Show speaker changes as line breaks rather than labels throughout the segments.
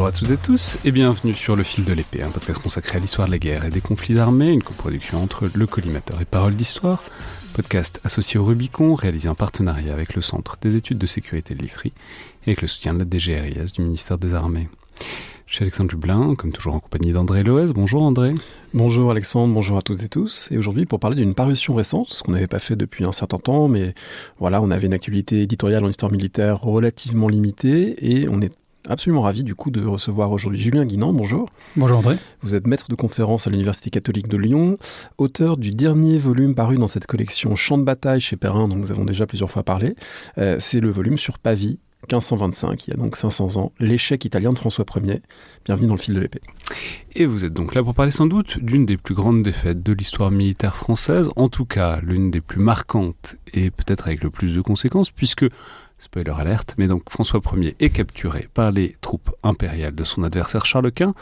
Bonjour à toutes et tous et bienvenue sur Le Fil de l'Épée, un podcast consacré à l'histoire de la guerre et des conflits armés, une coproduction entre Le Collimateur et Paroles d'Histoire, podcast associé au Rubicon, réalisé en partenariat avec le Centre des études de sécurité de l'IFRI et avec le soutien de la DGRIS du ministère des Armées. Je suis Alexandre Dublin, comme toujours en compagnie d'André Loez. Bonjour André.
Bonjour Alexandre, bonjour à toutes et tous. Et aujourd'hui pour parler d'une parution récente, ce qu'on n'avait pas fait depuis un certain temps, mais voilà, on avait une actualité éditoriale en histoire militaire relativement limitée et on est absolument ravi du coup de recevoir aujourd'hui Julien Guinan. Bonjour.
Bonjour André.
Vous êtes maître de conférence à l'Université catholique de Lyon, auteur du dernier volume paru dans cette collection Champs de bataille chez Perrin, dont nous avons déjà plusieurs fois parlé. C'est le volume sur Pavie, 1525, il y a donc 500 ans, l'échec italien de François Ier. Bienvenue dans le fil de l'épée.
Et vous êtes donc là pour parler sans doute d'une des plus grandes défaites de l'histoire militaire française, en tout cas l'une des plus marquantes et peut-être avec le plus de conséquences, puisque, spoiler alerte, mais donc François Ier est capturé par les troupes impériales de son adversaire Charles Quint,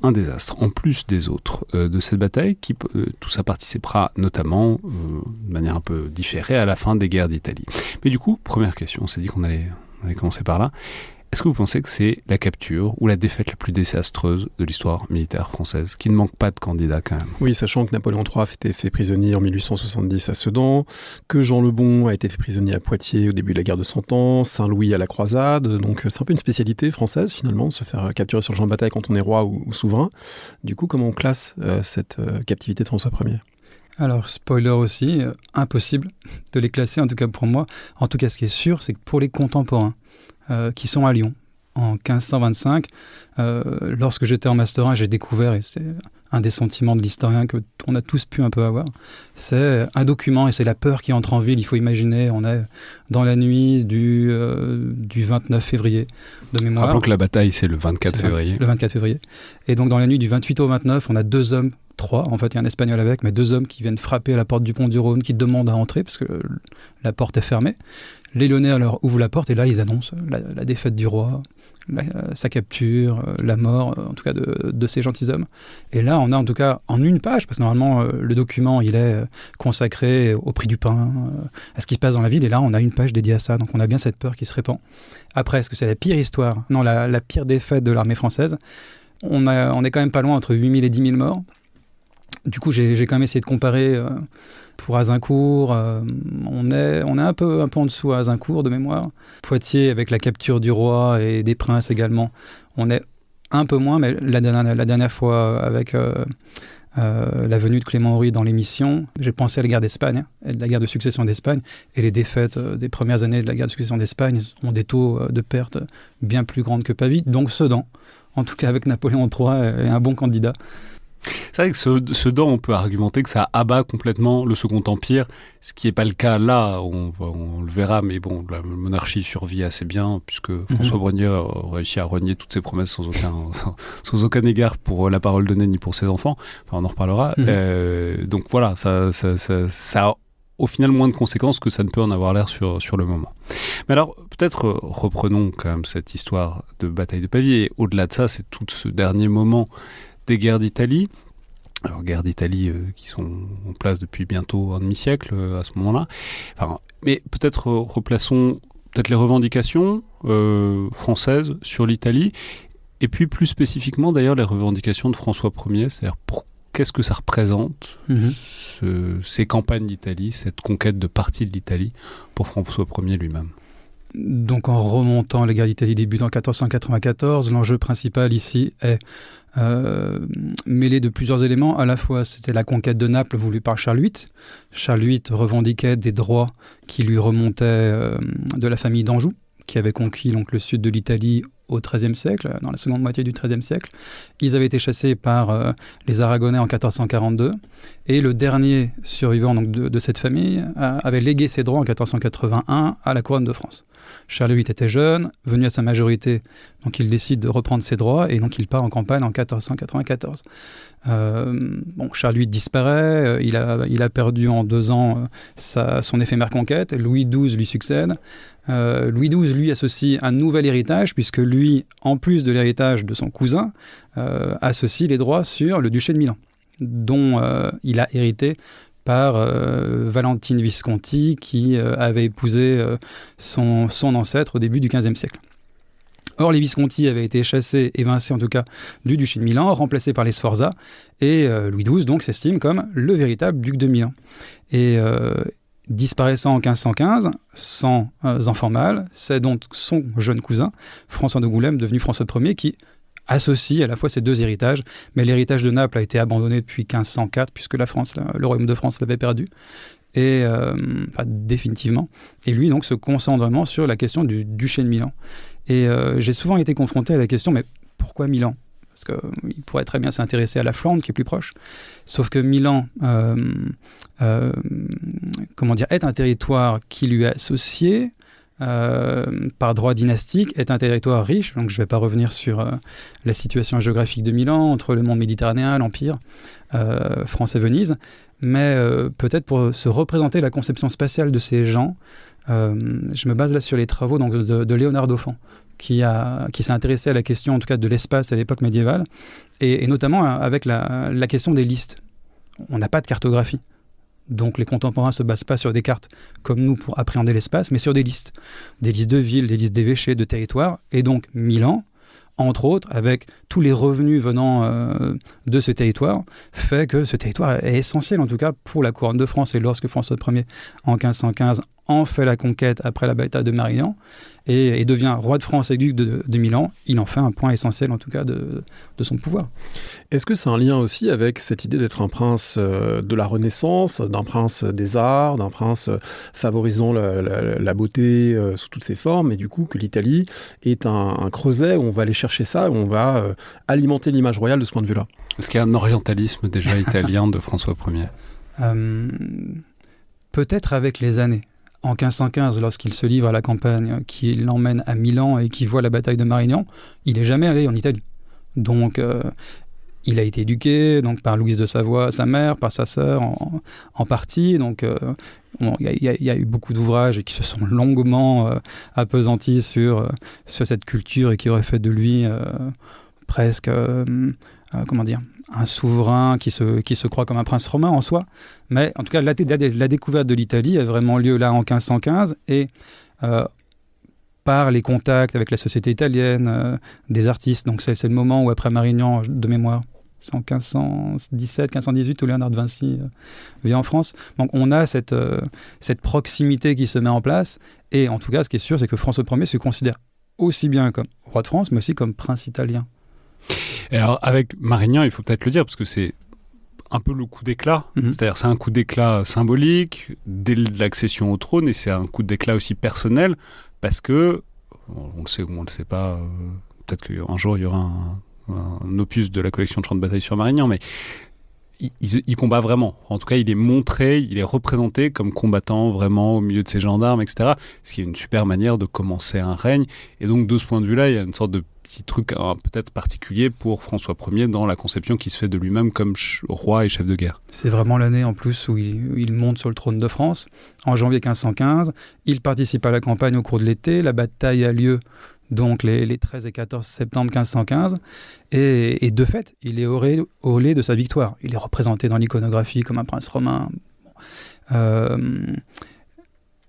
un désastre en plus des autres de cette bataille, qui tout ça participera notamment de manière un peu différée à la fin des guerres d'Italie. Mais du coup, première question, on s'est dit qu'on allait commencer par là. Est-ce que vous pensez que c'est la capture ou la défaite la plus désastreuse de l'histoire militaire française, qui ne manque pas de candidats quand même?
Oui, sachant que Napoléon III a été fait prisonnier en 1870 à Sedan, que Jean le Bon a été fait prisonnier à Poitiers au début de la guerre de Cent Ans, Saint-Louis à la croisade, donc c'est un peu une spécialité française finalement, de se faire capturer sur le champ de bataille quand on est roi ou souverain. Du coup, comment on classe cette captivité de François Ier ?
Alors, spoiler aussi, impossible de les classer, en tout cas pour moi. En tout cas, ce qui est sûr, c'est que pour les contemporains qui sont à Lyon, en 1525, lorsque j'étais en Master 1, j'ai découvert, et c'est un des sentiments de l'historien qu'on a tous pu un peu avoir, c'est un document et c'est la peur qui entre en ville. Il faut imaginer, on est dans la nuit du 29 février de mémoire.
Rappelons que la bataille, c'est le 24 février.
Le 24 février. Et donc, dans la nuit du 28 au 29, on a deux hommes, trois, en fait, il y a un Espagnol avec, mais deux hommes qui viennent frapper à la porte du pont du Rhône, qui demandent à entrer, parce que la porte est fermée. Les Lyonnais alors ouvrent la porte, et là, ils annoncent la défaite du roi, sa capture, la mort, en tout cas, de ces gentilshommes. Et là, on a en tout cas, en une page, parce que normalement, le document, il est consacré au prix du pain, à ce qui se passe dans la ville, et là, on a une page dédiée à ça, donc on a bien cette peur qui se répand. Après, est-ce que c'est la pire histoire ? Non, la pire défaite de l'armée française. On est quand même pas loin, entre 8 000 et 10 000 morts. Du coup, j'ai quand même essayé de comparer pour Azincourt. On est un peu en dessous à Azincourt de mémoire. Poitiers, avec la capture du roi et des princes également, on est un peu moins, mais la dernière fois, avec la venue de Clément Henry dans l'émission, j'ai pensé à la guerre d'Espagne, et de la guerre de succession d'Espagne, et les défaites des premières années de la guerre de succession d'Espagne ont des taux de perte bien plus grands que Pavie, donc Sedan, en tout cas avec Napoléon III, est un bon candidat.
C'est vrai que Sedan, on peut argumenter que ça abat complètement le Second Empire, ce qui n'est pas le cas là, on le verra, mais bon, la monarchie survit assez bien, puisque François Ier a réussi à renier toutes ses promesses sans aucun égard pour la parole donnée ni pour ses enfants, enfin on en reparlera. Donc voilà, ça a au final moins de conséquences que ça ne peut en avoir l'air sur le moment. Mais alors, peut-être reprenons quand même cette histoire de bataille de Pavie, et au-delà de ça, c'est tout ce dernier moment des guerres d'Italie. Alors, guerres d'Italie qui sont en place depuis bientôt un demi-siècle à ce moment-là. Enfin, mais peut-être replaçons les revendications françaises sur l'Italie, et puis plus spécifiquement d'ailleurs les revendications de François Ier, c'est-à-dire qu'est-ce que ça représente, ces campagnes d'Italie, cette conquête de partie de l'Italie pour François Ier lui-même.
Donc en remontant, la guerre d'Italie débute en 1494. L'enjeu principal ici est mêlé de plusieurs éléments. À la fois, c'était la conquête de Naples voulue par Charles VIII. Charles VIII revendiquait des droits qui lui remontaient de la famille d'Anjou, qui avait conquis donc, le sud de l'Italie au XIIIe siècle, dans la seconde moitié du XIIIe siècle. Ils avaient été chassés par les Aragonais en 1442, et le dernier survivant donc, de cette famille avait légué ses droits en 1481 à la couronne de France. Charles VIII était jeune, venu à sa majorité, donc il décide de reprendre ses droits, et donc il part en campagne en 1494. Charles VIII disparaît, il a perdu en 2 ans son éphémère conquête, Louis XII lui succède. Louis XII, lui, associe un nouvel héritage, puisque lui, en plus de l'héritage de son cousin, associe les droits sur le duché de Milan, dont il a hérité par Valentine Visconti, qui avait épousé son ancêtre au début du XVe siècle. Or, les Visconti avaient été chassés, évincés en tout cas, du duché de Milan, remplacés par les Sforza, et Louis XII donc s'estime comme le véritable duc de Milan. Et disparaissant en 1515, sans enfant mâle, c'est donc son jeune cousin, François d'Angoulême, devenu François Ier, qui associe à la fois ces deux héritages, mais l'héritage de Naples a été abandonné depuis 1504, puisque la France, le royaume de France l'avait perdu, et définitivement. Et lui donc se concentre vraiment sur la question du duché de Milan. Et j'ai souvent été confronté à la question, mais pourquoi Milan ? Parce qu'il pourrait très bien s'intéresser à la Flandre, qui est plus proche. Sauf que Milan est un territoire qui lui est associé par droit dynastique, est un territoire riche. Donc je ne vais pas revenir sur la situation géographique de Milan, entre le monde méditerranéen, l'Empire, France et Venise. Mais peut-être pour se représenter la conception spatiale de ces gens, je me base là sur les travaux donc, de Léonard Dauphin, qui s'est intéressé à la question en tout cas de l'espace à l'époque médiévale, et notamment avec la question des listes. On n'a pas de cartographie. Donc les contemporains ne se basent pas sur des cartes comme nous pour appréhender l'espace, mais sur des listes de villes, des listes d'évêchés, de territoires, et donc Milan, entre autres, avec tous les revenus venant de ce territoire, fait que ce territoire est essentiel en tout cas pour la couronne de France. Et lorsque François Ier, en 1515, en fait la conquête après la bataille de Marignan, et devient roi de France et duc de Milan, il en fait un point essentiel en tout cas de son pouvoir.
Est-ce que c'est un lien aussi avec cette idée d'être un prince de la Renaissance, d'un prince des arts, d'un prince favorisant la beauté sous toutes ses formes, et du coup que l'Italie est un creuset où on va aller chercher ça, où on va alimenter l'image royale de ce point de vue-là?
Est-ce qu'il y a un orientalisme déjà italien de François Ier?
Peut-être avec les années. En 1515, lorsqu'il se livre à la campagne, qui l'emmène à Milan et qui voit la bataille de Marignan, il n'est jamais allé en Italie. Donc, il a été éduqué donc, par Louise de Savoie, sa mère, par sa sœur en partie. Donc, il y a eu beaucoup d'ouvrages qui se sont longuement appesantis sur cette culture et qui auraient fait de lui presque... un souverain qui se croit comme un prince romain en soi. Mais en tout cas, la découverte de l'Italie a vraiment lieu là en 1515 et par les contacts avec la société italienne, des artistes. Donc c'est le moment où après Marignan, de mémoire, c'est en 1517, 1518 où Léonard de Vinci vient en France. Donc on a cette proximité qui se met en place. Et en tout cas, ce qui est sûr, c'est que François Ier se considère aussi bien comme roi de France, mais aussi comme prince italien.
Et alors, avec Marignan, il faut peut-être le dire, parce que c'est un peu le coup d'éclat. C'est-à-dire, c'est un coup d'éclat symbolique dès l'accession au trône, et c'est un coup d'éclat aussi personnel, parce que, on le sait ou on ne le sait pas, peut-être qu'un jour, il y aura un opus de la collection de chants de bataille sur Marignan, mais il combat vraiment. En tout cas, il est montré, il est représenté comme combattant vraiment au milieu de ses gendarmes, etc. Ce qui est une super manière de commencer un règne. Et donc, de ce point de vue-là, il y a une sorte de petit truc peut-être particulier pour François Ier dans la conception qu'il se fait de lui-même comme roi et chef de guerre.
C'est vraiment l'année en plus où il monte sur le trône de France. En janvier 1515, il participe à la campagne au cours de l'été. La bataille a lieu donc les 13 et 14 septembre 1515. Et de fait, il est auréolé de sa victoire. Il est représenté dans l'iconographie comme un prince romain.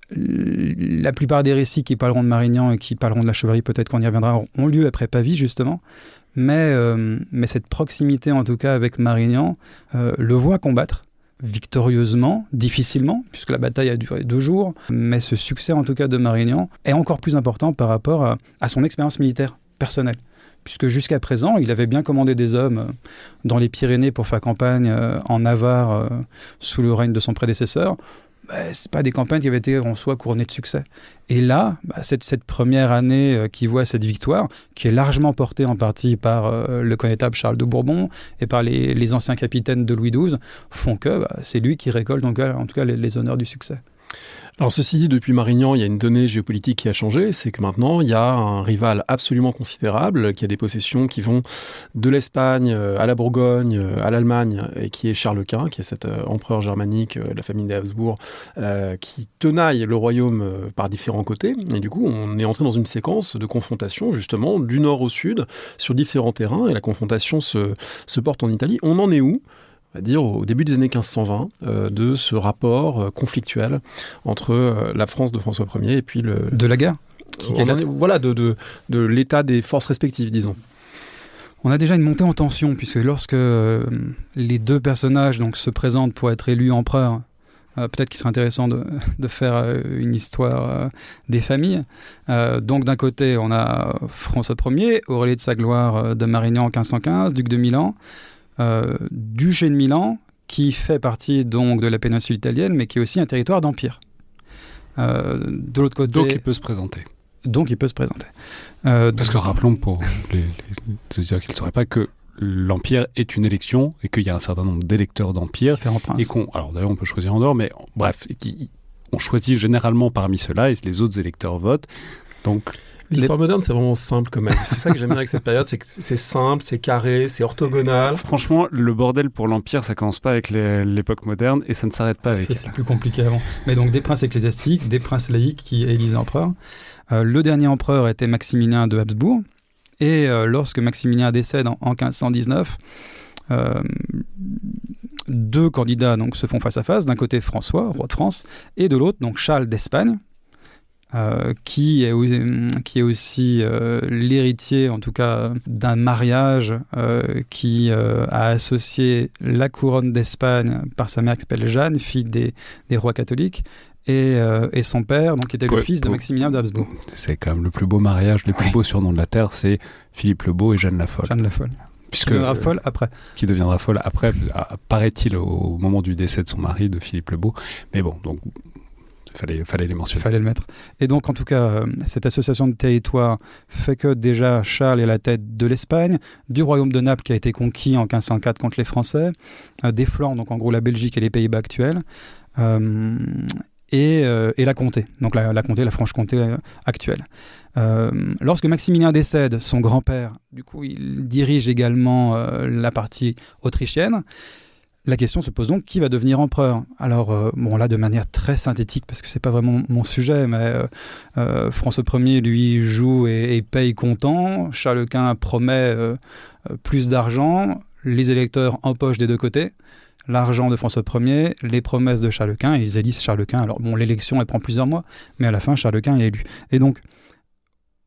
La plupart des récits qui parleront de Marignan et qui parleront de la chevalerie, peut-être qu'on y reviendra, ont lieu après Pavie, justement. Mais cette proximité, en tout cas, avec Marignan, le voit combattre victorieusement, difficilement, puisque la bataille a duré 2 jours. Mais ce succès, en tout cas, de Marignan est encore plus important par rapport à son expérience militaire personnelle. Puisque jusqu'à présent, il avait bien commandé des hommes dans les Pyrénées pour faire campagne en Navarre sous le règne de son prédécesseur. C'est pas des campagnes qui avaient été en soi couronnées de succès. Et là, cette première année qui voit cette victoire, qui est largement portée en partie par le connétable Charles de Bourbon et par les anciens capitaines de Louis XII, font que c'est lui qui récolte en tout cas les honneurs du succès.
Alors ceci dit, depuis Marignan, il y a une donnée géopolitique qui a changé, c'est que maintenant, il y a un rival absolument considérable, qui a des possessions qui vont de l'Espagne à la Bourgogne, à l'Allemagne, et qui est Charles Quint, qui est cet empereur germanique de la famille des Habsbourg, qui tenaille le royaume par différents côtés. Et du coup, on est entré dans une séquence de confrontation, justement, du nord au sud, sur différents terrains, et la confrontation se porte en Italie. On en est où ? À dire au début des années 1520, de ce rapport conflictuel entre la France de François Ier et puis
de la guerre
voilà, de l'état des forces respectives, disons.
On a déjà une montée en tension, puisque lorsque les deux personnages donc, se présentent pour être élus empereurs, peut-être qu'il serait intéressant de faire une histoire des familles. Donc d'un côté, on a François Ier, auréolé de sa gloire de Marignan en 1515, duc de Milan, duché de Milan, qui fait partie donc de la péninsule italienne, mais qui est aussi un territoire d'empire. De l'autre côté...
Donc il peut se présenter. Parce que rappelons pour les auditeurs qui ne le sauraient pas que l'Empire est une élection et qu'il y a un certain nombre d'électeurs d'Empire. Et alors d'ailleurs on peut choisir en dehors, mais bref, on choisit généralement parmi ceux-là et les autres électeurs votent. Donc
l'histoire moderne, c'est vraiment simple quand même. C'est ça que j'aime bien avec cette période, c'est que c'est simple, c'est carré, c'est orthogonal.
Franchement, le bordel pour l'Empire, ça commence pas avec l'époque moderne et ça ne s'arrête pas avec elle.
C'est plus compliqué avant. Mais donc des princes ecclésiastiques, des princes laïcs qui élisent empereur. Le dernier empereur était Maximilien de Habsbourg. Et lorsque Maximilien décède en 1519, deux candidats donc, se font face à face. D'un côté François, roi de France, et de l'autre donc Charles d'Espagne, qui est aussi l'héritier, en tout cas, d'un mariage qui a associé la couronne d'Espagne par sa mère qui s'appelle Jeanne, fille des rois catholiques, et son père, donc, qui était le fils de Maximilien d'Habsbourg.
C'est quand même le plus beau mariage, les plus beaux surnoms de la Terre, c'est Philippe le Beau et Jeanne la Folle.
Jeanne la Folle. Qui deviendra folle après.
Qui deviendra folle après, paraît-il, au moment du décès de son mari, de Philippe le Beau. Mais bon, donc... Fallait les mentionner.
Fallait le mettre. Et donc, en tout cas, cette association de territoires fait que déjà Charles est à la tête de l'Espagne, du royaume de Naples qui a été conquis en 1504 contre les Français, des Flandres, donc en gros la Belgique et les Pays-Bas actuels, et la comté, donc la comté, la Franche-Comté actuelle. Lorsque Maximilien décède, son grand-père, du coup, il dirige également la partie autrichienne. La question se pose donc, qui va devenir empereur ? Alors, là, de manière très synthétique, parce que c'est pas vraiment mon sujet, mais François Ier, lui, joue et paye comptant. Charles Quint promet plus d'argent. Les électeurs empochent des deux côtés. L'argent de François Ier, les promesses de Charles Quint, et ils élisent Charles Quint. Alors, l'élection, elle prend plusieurs mois, mais à la fin, Charles Quint est élu. Et donc,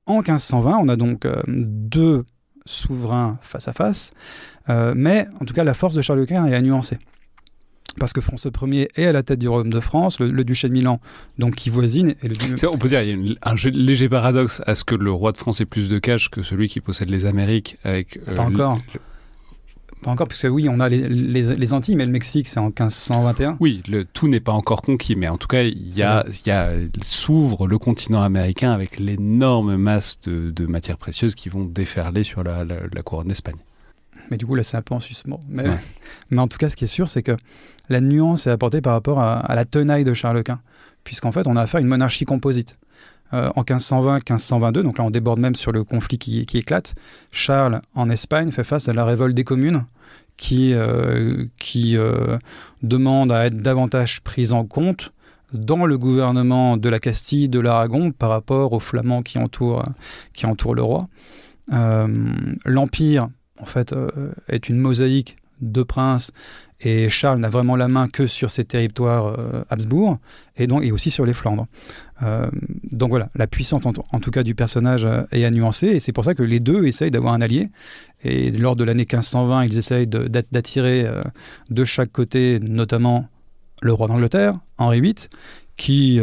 en 1520, on a donc deux souverains face à face, mais en tout cas la force de Charles Quint est à nuancer, parce que François Ier est à la tête du royaume de France, le duché de Milan donc qui voisine, et
on peut dire il y a un léger paradoxe à ce que le roi de France ait plus de cash que celui qui possède les Amériques avec
pas encore, parce que oui, on a les Antilles, mais le Mexique, c'est en 1521.
Oui, tout n'est pas encore conquis, mais en tout cas, s'ouvre le continent américain avec l'énorme masse de matières précieuses qui vont déferler sur la couronne d'Espagne.
Mais du coup, là, c'est un peu en suspens. Mais en tout cas, ce qui est sûr, c'est que la nuance est apportée par rapport à la tenaille de Charles Quint, puisqu'en fait, on a affaire à une monarchie composite. En 1520-1522, donc là on déborde même sur le conflit qui éclate, Charles en Espagne fait face à la révolte des communes qui demande à être davantage prise en compte dans le gouvernement de la Castille, de l'Aragon par rapport aux Flamands qui entourent le roi. L'Empire en fait est une mosaïque de princes, et Charles n'a vraiment la main que sur ses territoires Habsbourg et aussi sur les Flandres. Donc voilà, la puissance en tout cas du personnage est à nuancer, et c'est pour ça que les deux essayent d'avoir un allié, et lors de l'année 1520 ils essayent d'attirer de chaque côté notamment le roi d'Angleterre, Henri VIII, qui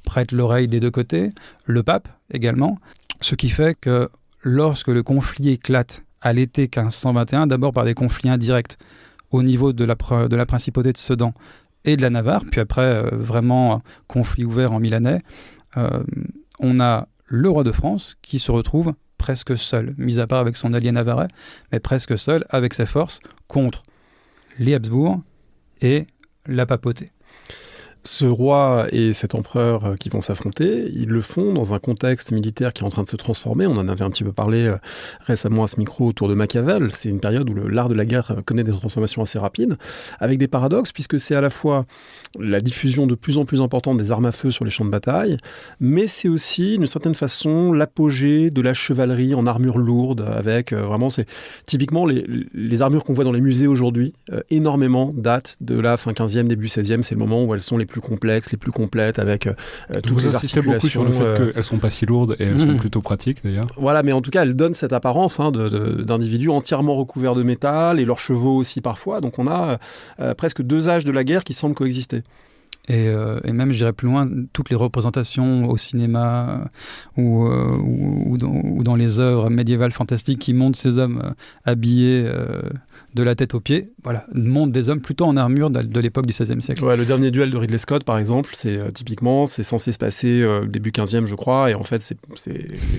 prête l'oreille des deux côtés, le pape également, ce qui fait que lorsque le conflit éclate à l'été 1521, d'abord par des conflits indirects au niveau de la principauté de Sedan et de la Navarre, puis après vraiment conflit ouvert en milanais, on a le roi de France qui se retrouve presque seul, mis à part avec son allié navarrais, mais presque seul avec ses forces contre les Habsbourg et la papauté.
Ce roi et cet empereur qui vont s'affronter, ils le font dans un contexte militaire qui est en train de se transformer. On en avait un petit peu parlé récemment à ce micro autour de Machiavel. C'est une période où l'art de la guerre connaît des transformations assez rapides, avec des paradoxes, puisque c'est à la fois la diffusion de plus en plus importante des armes à feu sur les champs de bataille, mais c'est aussi, d'une certaine façon, l'apogée de la chevalerie en armure lourde, avec vraiment, c'est typiquement les armures qu'on voit dans les musées aujourd'hui, énormément datent de la fin 15e, début 16e. C'est le moment où elles sont les plus complexes, les plus complètes, avec toutes
Vous
les
insistez beaucoup sur le fait qu'elles sont pas si lourdes et elles sont plutôt pratiques d'ailleurs.
Voilà, mais en tout cas, elles donnent cette apparence d'individus entièrement recouverts de métal, et leurs chevaux aussi parfois. Donc on a presque 2 âges de la guerre qui semblent coexister.
Et même, j'irais plus loin, toutes les représentations au cinéma ou dans les œuvres médiévales fantastiques qui montrent ces hommes habillés de la tête aux pieds, voilà, montrent des hommes plutôt en armure de l'époque du XVIe siècle.
Ouais, le dernier duel de Ridley Scott, par exemple, typiquement, c'est censé se passer début 15e, je crois, et en fait,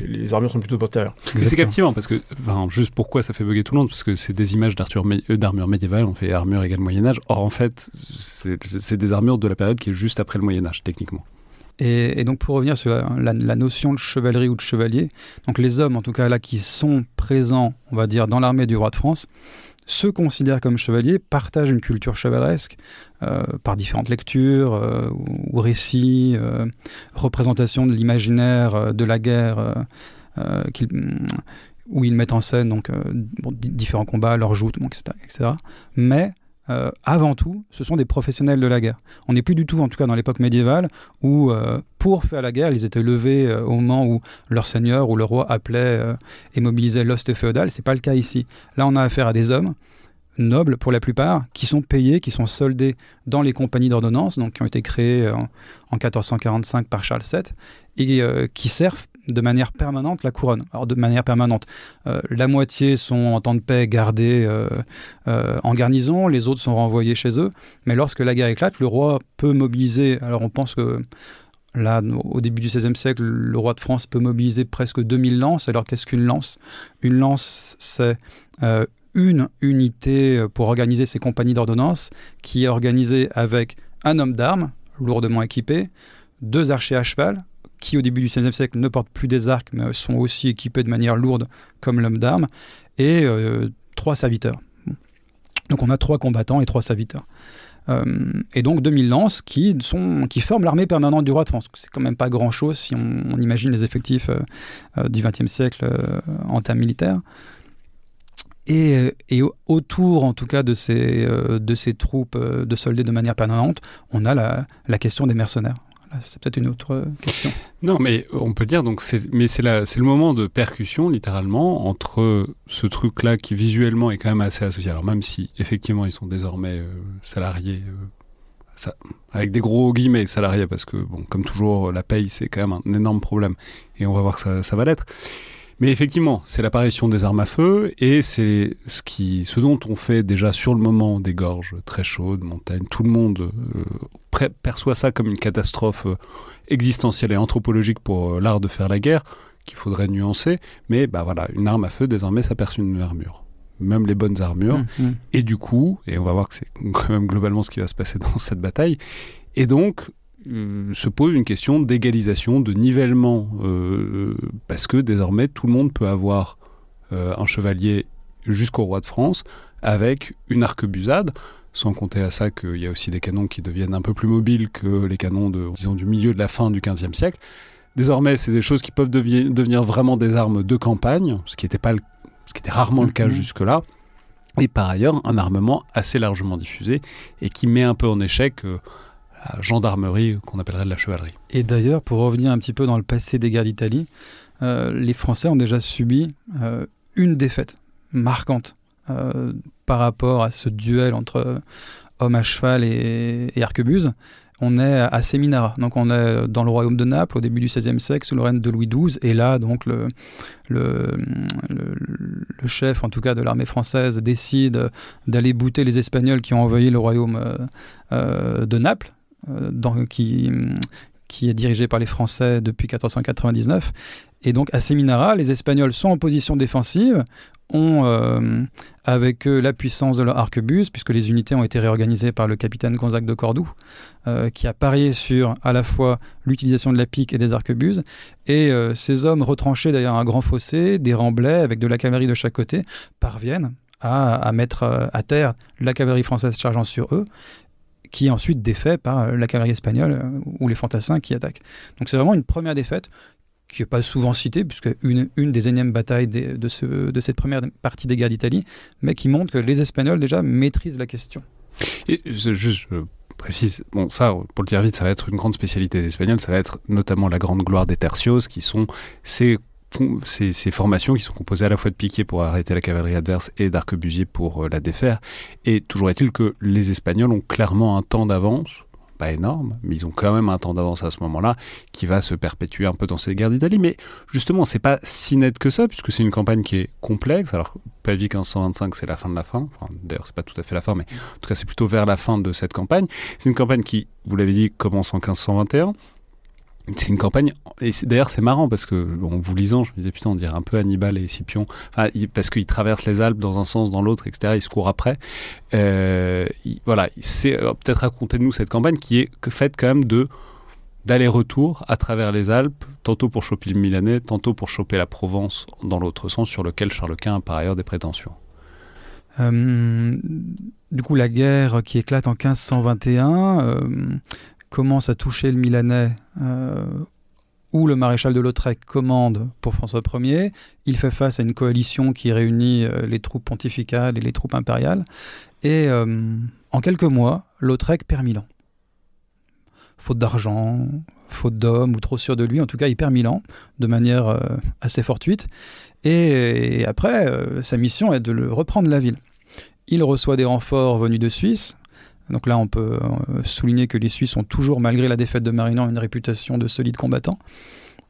les armures sont plutôt postérieures.
Et c'est captivant, parce que, juste pourquoi ça fait bugger tout le monde, parce que c'est des images d'armure médiévale, on fait armure égale Moyen-Âge, or en fait, c'est des armures de la période qui est juste après le Moyen-Âge, techniquement.
Et donc pour revenir sur la notion de chevalerie ou de chevalier, donc les hommes en tout cas là qui sont présents, on va dire, dans l'armée du roi de France, se considèrent comme chevaliers, partagent une culture chevaleresque par différentes lectures ou récits, représentations de l'imaginaire de la guerre où ils mettent en scène donc, différents combats, leurs joutes, etc. Mais avant tout, ce sont des professionnels de la guerre. On n'est plus du tout, en tout cas dans l'époque médiévale, où pour faire la guerre, ils étaient levés au moment où leur seigneur ou le roi appelait et mobilisait l'hoste féodal. C'est pas le cas ici. Là, on a affaire à des hommes nobles pour la plupart, qui sont payés, qui sont soldés dans les compagnies d'ordonnance, donc qui ont été créées en 1445 par Charles VII, et qui servent de manière permanente la couronne. Alors de manière permanente, la moitié sont en temps de paix gardés en garnison, les autres sont renvoyés chez eux, mais lorsque la guerre éclate, le roi peut mobiliser, alors on pense que là, au début du XVIe siècle, le roi de France peut mobiliser presque 2000 lances. Alors qu'est-ce qu'une lance ? Une lance, c'est une unité pour organiser ses compagnies d'ordonnance, qui est organisée avec un homme d'armes, lourdement équipé, 2 archers à cheval, qui au début du XVIe siècle ne portent plus des arcs, mais sont aussi équipés de manière lourde comme l'homme d'armes, et 3 serviteurs. Donc on a 3 combattants et 3 serviteurs. Et donc 2000 lances qui forment l'armée permanente du roi de France. C'est quand même pas grand-chose si on imagine les effectifs du XXe siècle en termes militaires. Et autour, en tout cas, de ces troupes de soldés de manière permanente, on a la question des mercenaires. C'est peut-être une autre question.
Non, mais on peut dire, donc c'est le moment de percussion, littéralement, entre ce truc-là qui visuellement est quand même assez associé. Alors même si, effectivement, ils sont désormais salariés, avec des gros guillemets salariés, parce que, bon, comme toujours, la paye, c'est quand même un énorme problème. Et on va voir que ça va l'être. Mais effectivement, c'est l'apparition des armes à feu, et c'est ce dont on fait déjà sur le moment des gorges très chaudes, montagnes. Tout le monde perçoit ça comme une catastrophe existentielle et anthropologique pour l'art de faire la guerre, qu'il faudrait nuancer. Mais voilà, une arme à feu, désormais, ça perçoit une armure. Même les bonnes armures. Et du coup, et on va voir que c'est quand même globalement ce qui va se passer dans cette bataille, et donc se pose une question d'égalisation, de nivellement, parce que désormais tout le monde peut avoir un chevalier jusqu'au roi de France avec une arquebusade, sans compter à ça qu'il y a aussi des canons qui deviennent un peu plus mobiles que les canons du milieu de la fin du XVe siècle. Désormais, c'est des choses qui peuvent devenir vraiment des armes de campagne, ce qui était rarement le cas jusque-là. Et par ailleurs, un armement assez largement diffusé et qui met un peu en échec la gendarmerie qu'on appellerait de la chevalerie.
Et d'ailleurs, pour revenir un petit peu dans le passé des guerres d'Italie, les Français ont déjà subi une défaite marquante par rapport à ce duel entre hommes à cheval et arquebuse. On est à Séminara, donc on est dans le royaume de Naples au début du XVIe siècle sous le règne de Louis XII, et là donc le chef en tout cas de l'armée française décide d'aller bouter les Espagnols qui ont envahi le royaume de Naples, qui est dirigé par les Français depuis 1499. Et donc à Séminara, les Espagnols sont en position défensive, ont avec eux la puissance de leur arquebuse, puisque les unités ont été réorganisées par le capitaine Gonzague de Cordoue, qui a parié sur à la fois l'utilisation de la pique et des arquebuses. Et ces hommes retranchés derrière un grand fossé, des remblais avec de la cavalerie de chaque côté, parviennent à mettre à terre la cavalerie française chargeant sur eux, qui est ensuite défait par la cavalerie espagnole ou les fantassins qui attaquent. Donc c'est vraiment une première défaite qui n'est pas souvent citée, puisque une des énièmes batailles de cette première partie des guerres d'Italie, mais qui montre que les Espagnols déjà maîtrisent la question.
Et juste précise, bon ça, pour le dire vite, ça va être une grande spécialité des Espagnols, ça va être notamment la grande gloire des tercios, qui sont ces formations qui sont composées à la fois de piquets pour arrêter la cavalerie adverse et d'arquebusiers pour la défaire. Et toujours est-il que les Espagnols ont clairement un temps d'avance, pas énorme, mais ils ont quand même un temps d'avance à ce moment-là, qui va se perpétuer un peu dans ces guerres d'Italie. Mais justement, c'est pas si net que ça, puisque c'est une campagne qui est complexe. Alors, Pavie 1525, c'est la fin de la fin. Enfin, d'ailleurs, c'est pas tout à fait la fin, mais en tout cas, c'est plutôt vers la fin de cette campagne. C'est une campagne qui, vous l'avez dit, commence en 1521. C'est une campagne, et d'ailleurs c'est marrant parce que en vous lisant, je me disais putain, on dirait un peu Hannibal et Scipion, parce qu'ils traversent les Alpes dans un sens, dans l'autre, etc. Ils se courent après. Voilà, c'est peut-être racontez-nous cette campagne qui est faite quand même d'aller-retour à travers les Alpes, tantôt pour choper le Milanais, tantôt pour choper la Provence dans l'autre sens, sur lequel Charles Quint a par ailleurs des prétentions.
Du coup, la guerre qui éclate en 1521 commence à toucher le Milanais, où le maréchal de Lautrec commande pour François Ier. Il fait face à une coalition qui réunit les troupes pontificales et les troupes impériales. Et en quelques mois, Lautrec perd Milan. Faute d'argent, faute d'hommes, ou trop sûr de lui, en tout cas, il perd Milan de manière assez fortuite. Et après, sa mission est de reprendre la ville. Il reçoit des renforts venus de Suisse. Donc là, on peut souligner que les Suisses ont toujours, malgré la défaite de Marignan, une réputation de solides combattants.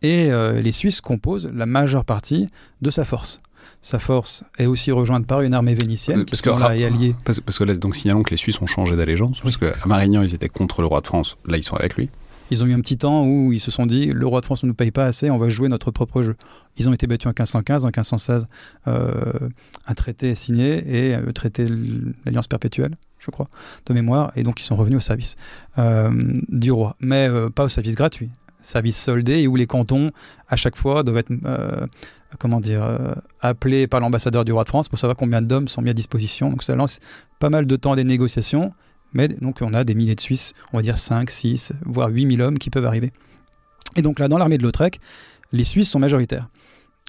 Et les Suisses composent la majeure partie de sa force. Sa force est aussi rejointe par une armée vénitienne qui est alliée.
Parce que là, donc signalons que les Suisses ont changé d'allégeance, parce qu'à Marignan, ils étaient contre le roi de France. Là, ils sont avec lui.
Ils ont eu un petit temps où ils se sont dit le roi de France ne nous paye pas assez, on va jouer notre propre jeu. Ils ont été battus en 1515, en 1516, un traité est signé et le traité de l'Alliance perpétuelle, je crois, de mémoire, et donc ils sont revenus au service du roi, mais pas au service gratuit, service soldé, et où les cantons à chaque fois doivent être appelés par l'ambassadeur du roi de France pour savoir combien d'hommes sont mis à disposition. Donc ça lance pas mal de temps à des négociations. Mais donc on a des milliers de Suisses, on va dire 5, 6, voire 8 000 hommes qui peuvent arriver. Et donc là, dans l'armée de Lautrec, les Suisses sont majoritaires.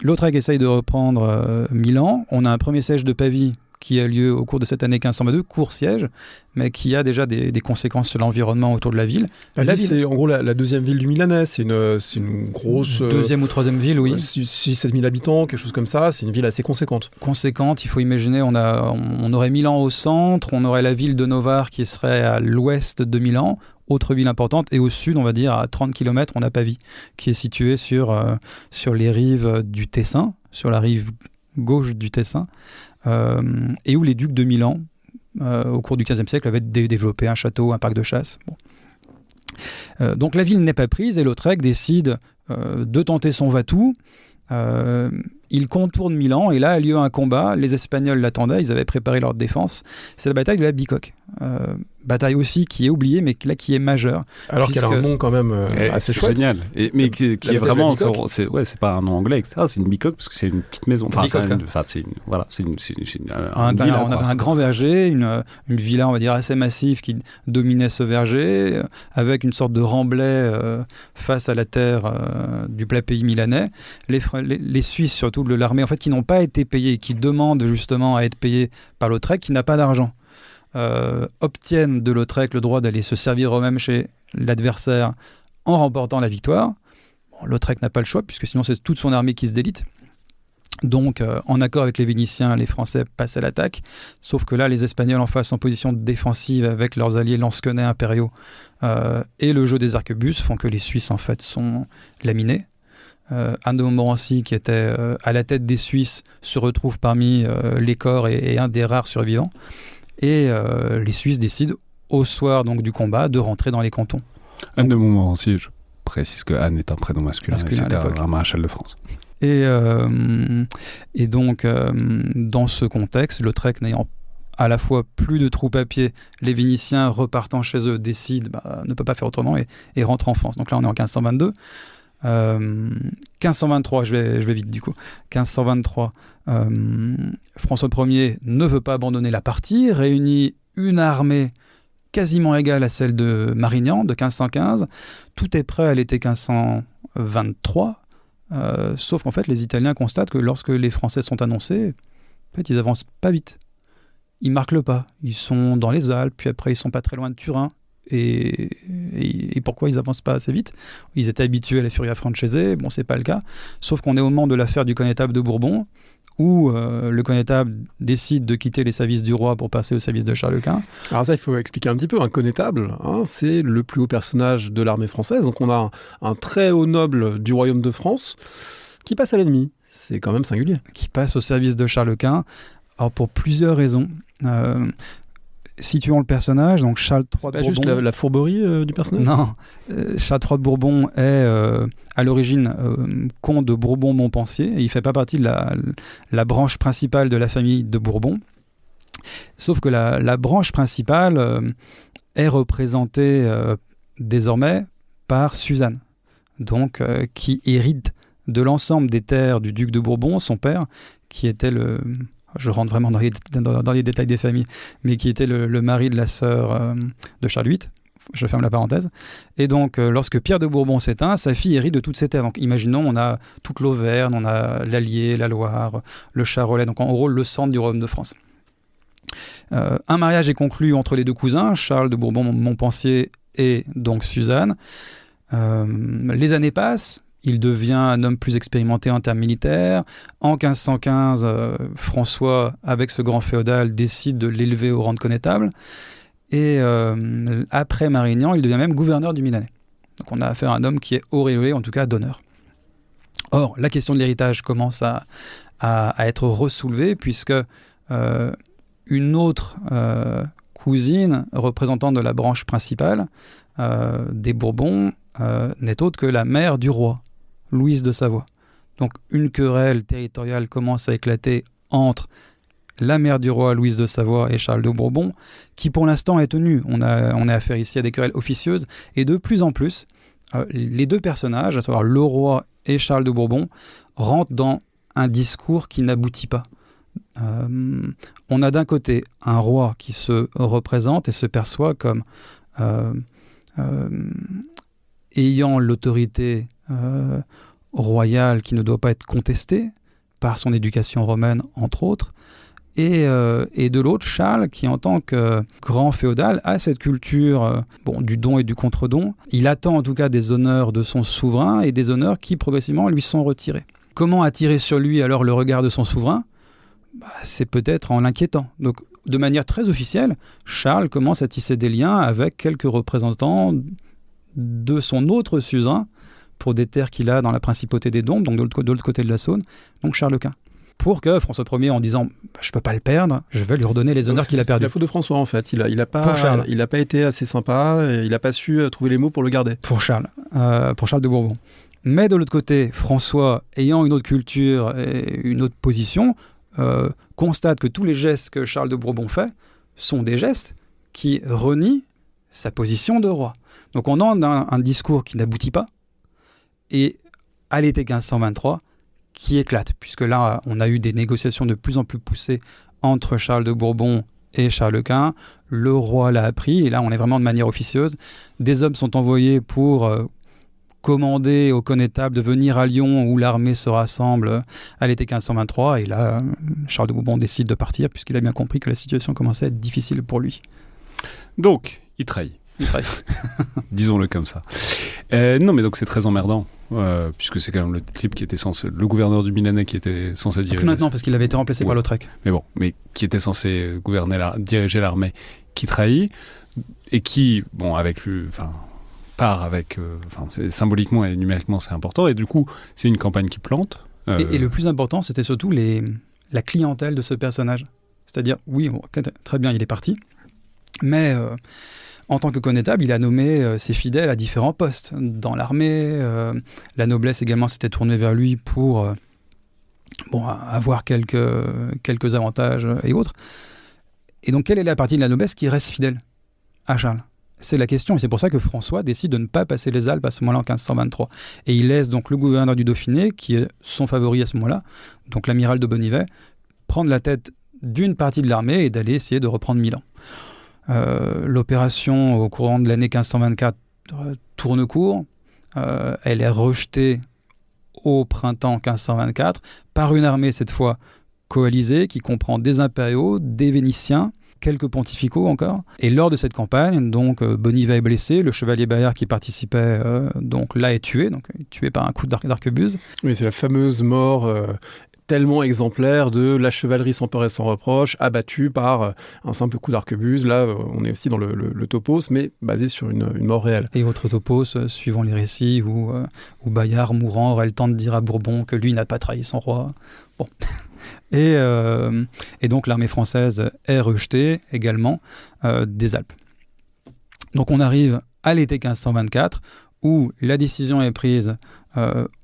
Lautrec essaye de reprendre Milan. On a un premier siège de Pavie qui a lieu au cours de cette année 1522, court siège, mais qui a déjà des conséquences sur l'environnement autour de la ville.
La ville, c'est en gros la deuxième ville du Milanais, c'est une grosse...
Deuxième ou troisième ville, oui.
6-7 000 habitants, quelque chose comme ça, c'est une ville assez conséquente.
Conséquente, il faut imaginer, on aurait Milan au centre, on aurait la ville de Novare qui serait à l'ouest de Milan, autre ville importante, et au sud, on va dire, à 30 km, on a Pavie, qui est située sur les rives du Tessin, sur la rive gauche du Tessin, et où les ducs de Milan, au cours du XVe siècle, avaient développé un château, un parc de chasse. Bon. Donc la ville n'est pas prise, et Lautrec décide de tenter son va-tout. Il contourne Milan, et là a lieu un combat. Les Espagnols l'attendaient, ils avaient préparé leur défense. C'est la bataille de la Bicoque. Bataille aussi qui est oubliée, mais là qui est majeure.
Alors qu'elle a un nom quand même assez chouette.
Génial. Mais qui est vraiment, c'est pas un nom anglais, etc. C'est une bicoque parce que c'est une petite maison. Enfin, c'est une villa.
On avait un grand verger, une villa, on va dire, assez massive qui dominait ce verger, avec une sorte de remblai face à la terre du plat pays milanais. Les Suisses, surtout de l'armée, en fait, qui n'ont pas été payés, qui demandent justement à être payés par Lautrec, qui n'a pas d'argent. Obtiennent de Lautrec le droit d'aller se servir eux-mêmes chez l'adversaire en remportant la victoire. Bon, Lautrec n'a pas le choix, puisque sinon c'est toute son armée qui se délite. Donc, en accord avec les Vénitiens, les Français passent à l'attaque. Sauf que là, les Espagnols en face, en position défensive avec leurs alliés lansquenets impériaux et le jeu des arquebuses font que les Suisses, en fait, sont laminés. Anne de Montmorency, qui était à la tête des Suisses, se retrouve parmi les corps et un des rares survivants. Et les Suisses décident, au soir donc, du combat, de rentrer dans les cantons.
Anne de Montmorency, je précise que Anne est un prénom masculin et c'était un maréchal de France.
Et donc, dans ce contexte, Lautrec n'ayant à la fois plus de troupes à pied, les Vénitiens repartant chez eux décident, ne peut pas faire autrement et rentrent en France. Donc là, on est en 1522. 1523, je vais vite du coup. 1523, François Ier ne veut pas abandonner la partie, réunit une armée quasiment égale à celle de Marignan de 1515. Tout est prêt à l'été 1523, sauf qu'en fait les Italiens constatent que lorsque les Français sont annoncés, en fait, ils avancent pas vite. Ils marquent le pas. Ils sont dans les Alpes, puis après ils sont pas très loin de Turin. et pourquoi ils n'avancent pas assez vite. Ils étaient habitués à la Furia Francese, bon, c'est pas le cas. Sauf qu'on est au moment de l'affaire du connétable de Bourbon, où le connétable décide de quitter les services du roi pour passer au service de Charles Quint.
Alors ça, il faut expliquer un petit peu. Un connétable, c'est le plus haut personnage de l'armée française. Donc on a un très haut noble du royaume de France qui passe à l'ennemi. C'est quand même singulier.
Qui passe au service de Charles Quint. Alors pour plusieurs raisons. Situons le personnage, donc Charles III de Bourbon.
Juste la fourberie du personnage ?
Non, Charles III de Bourbon est à l'origine comte de Bourbon-Montpensier, et il ne fait pas partie de la branche principale de la famille de Bourbon. Sauf que la branche principale est représentée désormais par Suzanne, donc qui hérite de l'ensemble des terres du duc de Bourbon, son père, qui était je rentre vraiment dans les détails des familles, mais qui était le mari de la sœur de Charles VIII. Je ferme la parenthèse. Et donc, lorsque Pierre de Bourbon s'éteint, sa fille hérite de toutes ces terres. Donc, imaginons, on a toute l'Auvergne, on a l'Allier, la Loire, le Charolais, donc en gros, le centre du royaume de France. Un mariage est conclu entre les deux cousins, Charles de Bourbon-Montpensier et donc Suzanne. Les années passent. Il devient un homme plus expérimenté en termes militaires. En 1515, François, avec ce grand féodal, décide de l'élever au rang de connétable. Et après Marignan, il devient même gouverneur du Milanais. Donc on a affaire à un homme qui est auréolé, en tout cas d'honneur. Or, la question de l'héritage commence à être ressoulevée, puisque une autre cousine, représentante de la branche principale des Bourbons, n'est autre que la mère du roi, Louise de Savoie. Donc une querelle territoriale commence à éclater entre la mère du roi, Louise de Savoie, et Charles de Bourbon, qui pour l'instant est tenue. On a affaire ici à des querelles officieuses, et de plus en plus, les deux personnages, à savoir le roi et Charles de Bourbon, rentrent dans un discours qui n'aboutit pas. On a d'un côté un roi qui se représente et se perçoit comme ayant l'autorité royale qui ne doit pas être contestée par son éducation romaine, entre autres, et de l'autre, Charles, qui en tant que grand féodal a cette culture du don et du contre-don. Il attend en tout cas des honneurs de son souverain et des honneurs qui progressivement lui sont retirés. Comment attirer sur lui alors le regard de son souverain ? C'est peut-être en l'inquiétant. Donc, de manière très officielle, Charles commence à tisser des liens avec quelques représentants de son autre suzerain pour des terres qu'il a dans la principauté des Dombes, donc de l'autre côté de la Saône, donc Charles Quint. Pour que François Ier, en disant je ne peux pas le perdre, je vais lui redonner les honneurs qu'il a perdus.
C'est la faute de François en fait. Il n'a pas été assez sympa, et il n'a pas su trouver les mots pour le garder.
Pour Charles de Bourbon. Mais de l'autre côté, François, ayant une autre culture et une autre position, constate que tous les gestes que Charles de Bourbon fait sont des gestes qui renient sa position de roi. Donc on a un discours qui n'aboutit pas, et à l'été 1523, qui éclate, puisque là, on a eu des négociations de plus en plus poussées entre Charles de Bourbon et Charles Quint. Le roi l'a appris, et là, on est vraiment de manière officieuse. Des hommes sont envoyés pour commander au connétable de venir à Lyon, où l'armée se rassemble à l'été 1523, et là, Charles de Bourbon décide de partir, puisqu'il a bien compris que la situation commençait à être difficile pour lui.
Donc, il trahit. Disons-le comme ça. Non, mais donc c'est très emmerdant, puisque c'est quand même le type qui était censé, le gouverneur du Milanais qui était censé diriger.
Plus maintenant, parce qu'il avait été remplacé par Lautrec.
Mais qui était censé diriger l'armée, qui trahit, et qui, avec lui, part avec, symboliquement et numériquement, c'est important, et du coup, c'est une campagne qui plante.
Et le plus important, c'était surtout la clientèle de ce personnage. C'est-à-dire, oui, très bien, il est parti, mais en tant que connétable, il a nommé ses fidèles à différents postes. Dans l'armée, la noblesse également s'était tournée vers lui pour avoir quelques avantages et autres. Et donc, quelle est la partie de la noblesse qui reste fidèle à Charles ? C'est la question, et c'est pour ça que François décide de ne pas passer les Alpes à ce moment-là en 1523. Et il laisse donc le gouverneur du Dauphiné, qui est son favori à ce moment-là, donc l'amiral de Bonnivet, prendre la tête d'une partie de l'armée et d'aller essayer de reprendre Milan. L'opération au courant de l'année 1524 tourne court. Elle est rejetée au printemps 1524 par une armée cette fois coalisée qui comprend des impériaux, des Vénitiens, quelques pontificaux encore. Et lors de cette campagne, donc Boniva est blessé, le chevalier Bayard qui participait donc là est tué par un coup d'arquebuse.
Oui, c'est la fameuse mort tellement exemplaire de la chevalerie sans peur et sans reproche, abattue par un simple coup d'arquebuse. Là, on est aussi dans le topos, mais basé sur une mort réelle.
Et autre topos, suivant les récits, où Bayard, mourant, aurait le temps de dire à Bourbon que lui n'a pas trahi son roi. Bon. Et donc l'armée française est rejetée également des Alpes. Donc on arrive à l'été 1524, où la décision est prise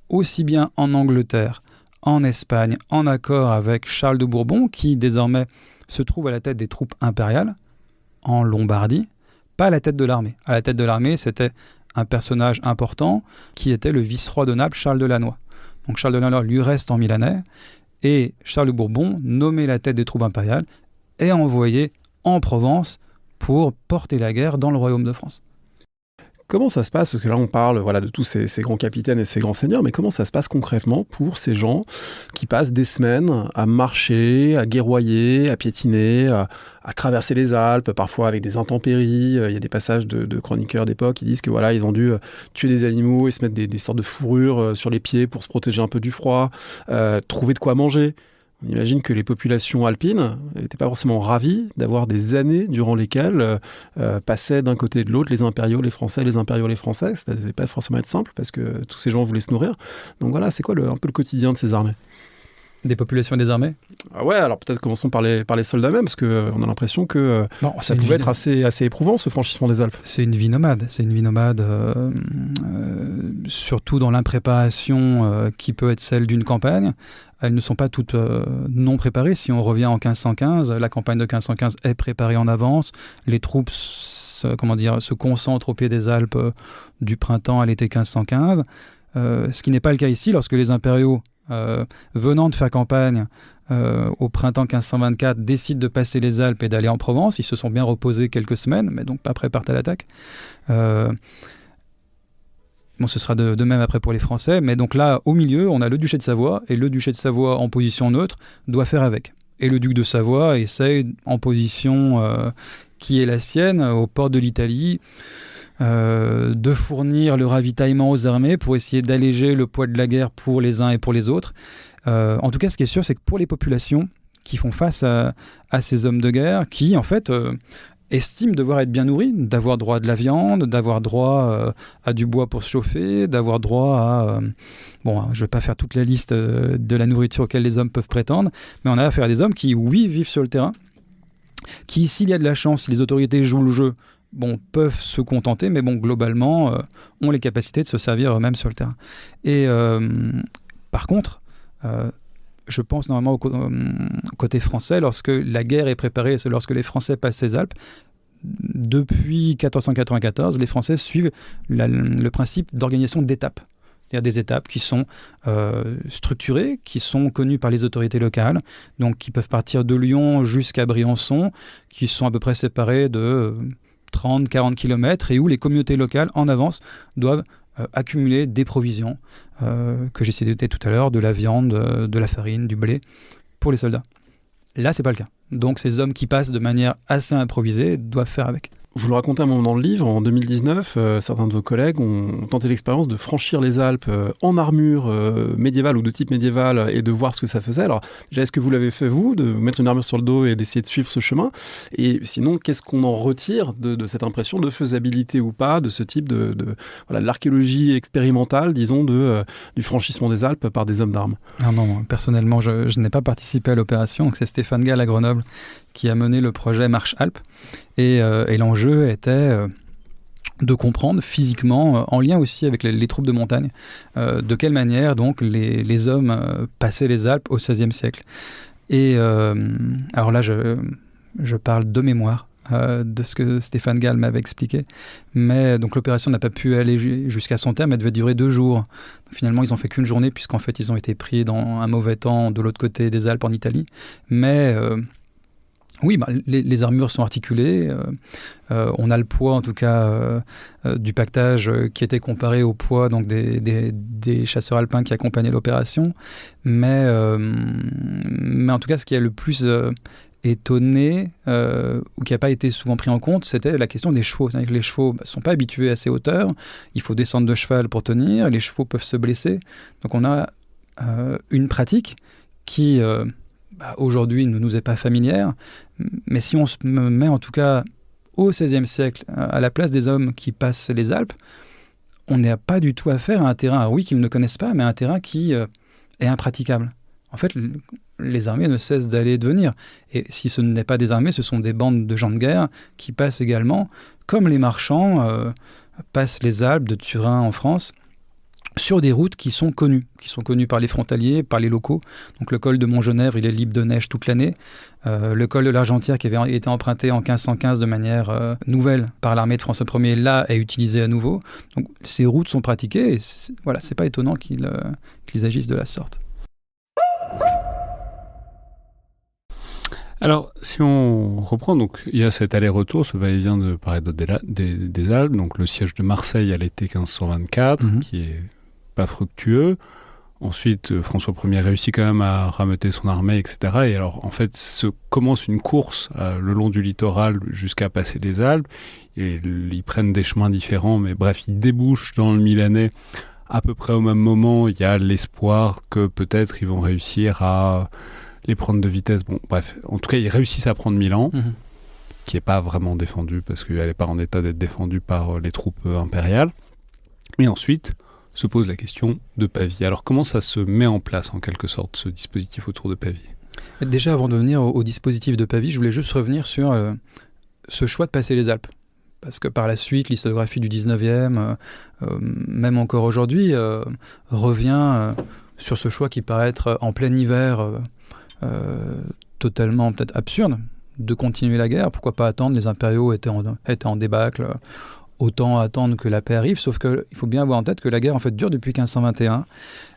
aussi bien en Angleterre, en Espagne, en accord avec Charles de Bourbon, qui désormais se trouve à la tête des troupes impériales, en Lombardie, pas à la tête de l'armée. À la tête de l'armée, c'était un personnage important, qui était le vice-roi de Naples, Charles de Lannoy. Donc Charles de Lannoy lui reste en Milanais, et Charles de Bourbon, nommé la tête des troupes impériales, est envoyé en Provence pour porter la guerre dans le royaume de France.
Comment ça se passe? Parce que là, on parle de tous ces grands capitaines et ces grands seigneurs, mais comment ça se passe concrètement pour ces gens qui passent des semaines à marcher, à guerroyer, à piétiner, à traverser les Alpes, parfois avec des intempéries? Il y a des passages de chroniqueurs d'époque qui disent que ils ont dû tuer des animaux et se mettre des sortes de fourrures sur les pieds pour se protéger un peu du froid, trouver de quoi manger. On imagine que les populations alpines n'étaient pas forcément ravies d'avoir des années durant lesquelles passaient d'un côté et de l'autre les impériaux, les Français, les impériaux, les Français. Ça ne devait pas forcément être simple parce que tous ces gens voulaient se nourrir. Donc voilà, c'est quoi un peu le quotidien de ces armées?
Des populations et des armées?
Ouais, alors peut-être commençons par les soldats même, parce qu'on a l'impression que ça pouvait être assez éprouvant, ce franchissement des Alpes.
C'est une vie nomade. Surtout dans l'impréparation qui peut être celle d'une campagne. Elles ne sont pas toutes non préparées. Si on revient en 1515, la campagne de 1515 est préparée en avance. Les troupes se concentrent au pied des Alpes du printemps à l'été 1515. Ce qui n'est pas le cas ici, lorsque les impériaux venant de faire campagne au printemps 1524 décident de passer les Alpes et d'aller en Provence. Ils se sont bien reposés quelques semaines, mais donc pas préparés à l'attaque. Ce sera de même après pour les Français, mais donc là, au milieu, on a le duché de Savoie, et le duché de Savoie, en position neutre, doit faire avec. Et le duc de Savoie essaye, en position qui est la sienne, aux portes de l'Italie, de fournir le ravitaillement aux armées pour essayer d'alléger le poids de la guerre pour les uns et pour les autres. En tout cas, ce qui est sûr, c'est que pour les populations qui font face à ces hommes de guerre, qui, en fait, estiment devoir être bien nourris, d'avoir droit à de la viande, d'avoir droit à du bois pour se chauffer, d'avoir droit à... je ne vais pas faire toute la liste de la nourriture auquel les hommes peuvent prétendre, mais on a affaire à des hommes qui, oui, vivent sur le terrain, qui, s'il y a de la chance, si les autorités jouent le jeu, peuvent se contenter, mais globalement, ont les capacités de se servir eux-mêmes sur le terrain. Et par contre, je pense normalement au côté français, lorsque la guerre est préparée, c'est lorsque les Français passent les Alpes. Depuis 1494, les Français suivent le principe d'organisation d'étapes. C'est-à-dire des étapes qui sont structurées, qui sont connues par les autorités locales, donc qui peuvent partir de Lyon jusqu'à Briançon, qui sont à peu près séparées de 30-40 km, et où les communautés locales, en avance, doivent accumuler des provisions, que j'ai cité tout à l'heure, de la viande, de la farine, du blé, pour les soldats. Là, c'est pas le cas. Donc ces hommes qui passent de manière assez improvisée doivent faire avec.
Vous le racontez un moment dans le livre, en 2019, certains de vos collègues ont tenté l'expérience de franchir les Alpes en armure médiévale ou de type médiéval et de voir ce que ça faisait. Alors déjà, est-ce que vous l'avez fait vous, de mettre une armure sur le dos et d'essayer de suivre ce chemin? Et sinon, qu'est-ce qu'on en retire de cette impression de faisabilité ou pas de ce type de l'archéologie expérimentale, disons, du franchissement des Alpes par des hommes d'armes?
Non, personnellement, je n'ai pas participé à l'opération. Donc c'est Stéphane Gall à Grenoble qui a mené le projet Marche Alpes. Et l'enjeu était de comprendre physiquement, en lien aussi avec les troupes de montagne, de quelle manière donc les hommes passaient les Alpes au XVIe siècle. Et alors là, je parle de mémoire de ce que Stéphane Gall m'avait expliqué. Mais donc l'opération n'a pas pu aller jusqu'à son terme, elle devait durer 2 jours. Donc, finalement, ils n'ont fait qu'une journée, puisqu'en fait, ils ont été pris dans un mauvais temps de l'autre côté des Alpes en Italie. Mais... oui, les armures sont articulées. On a le poids, en tout cas, du pactage qui était comparé au poids donc, des chasseurs alpins qui accompagnaient l'opération. Mais en tout cas, ce qui est le plus étonné ou qui n'a pas été souvent pris en compte, c'était la question des chevaux. C'est-à-dire que les chevaux ne sont pas habitués à ces hauteurs, il faut descendre de cheval pour tenir, les chevaux peuvent se blesser. Donc on a une pratique qui aujourd'hui ne nous est pas familière, mais si on se met en tout cas au XVIe siècle à la place des hommes qui passent les Alpes, on n'a pas du tout affaire à un terrain, oui, qu'ils ne connaissent pas, mais un terrain qui est impraticable. En fait, les armées ne cessent d'aller et de venir. Et si ce n'est pas des armées, ce sont des bandes de gens de guerre qui passent également, comme les marchands passent les Alpes de Turin en France, sur des routes qui sont connues par les frontaliers, par les locaux. Donc le col de Montgenèvre, il est libre de neige toute l'année. Le col de l'Argentière, qui avait été emprunté en 1515 de manière nouvelle par l'armée de François Ier, là est utilisé à nouveau. Donc ces routes sont pratiquées, et c'est pas étonnant qu'ils agissent de la sorte.
Alors, si on reprend, donc il y a cet aller-retour, ce va-et-vient de part et d'autre des Alpes, donc le siège de Marseille à l'été 1524, qui est pas fructueux. Ensuite, François Ier réussit quand même à rameuter son armée, etc. Et alors, en fait, se commence une course le long du littoral jusqu'à passer les Alpes. Et ils prennent des chemins différents, mais bref, ils débouchent dans le Milanais à peu près au même moment. Il y a l'espoir que peut-être ils vont réussir à les prendre de vitesse. Bon, bref, en tout cas, ils réussissent à prendre Milan, qui n'est pas vraiment défendue, parce qu'elle n'est pas en état d'être défendue par les troupes impériales. Et ensuite se pose la question de Pavie. Alors, comment ça se met en place, en quelque sorte, ce dispositif autour de Pavie ?
Déjà, avant de venir au dispositif de Pavie, je voulais juste revenir sur ce choix de passer les Alpes. Parce que par la suite, l'historiographie du 19e, même encore aujourd'hui, revient sur ce choix qui paraît être en plein hiver totalement peut-être absurde, de continuer la guerre. Pourquoi pas attendre ? Les impériaux étaient en débâcle, autant attendre que la paix arrive. Sauf qu'il faut bien avoir en tête que la guerre en fait dure depuis 1521.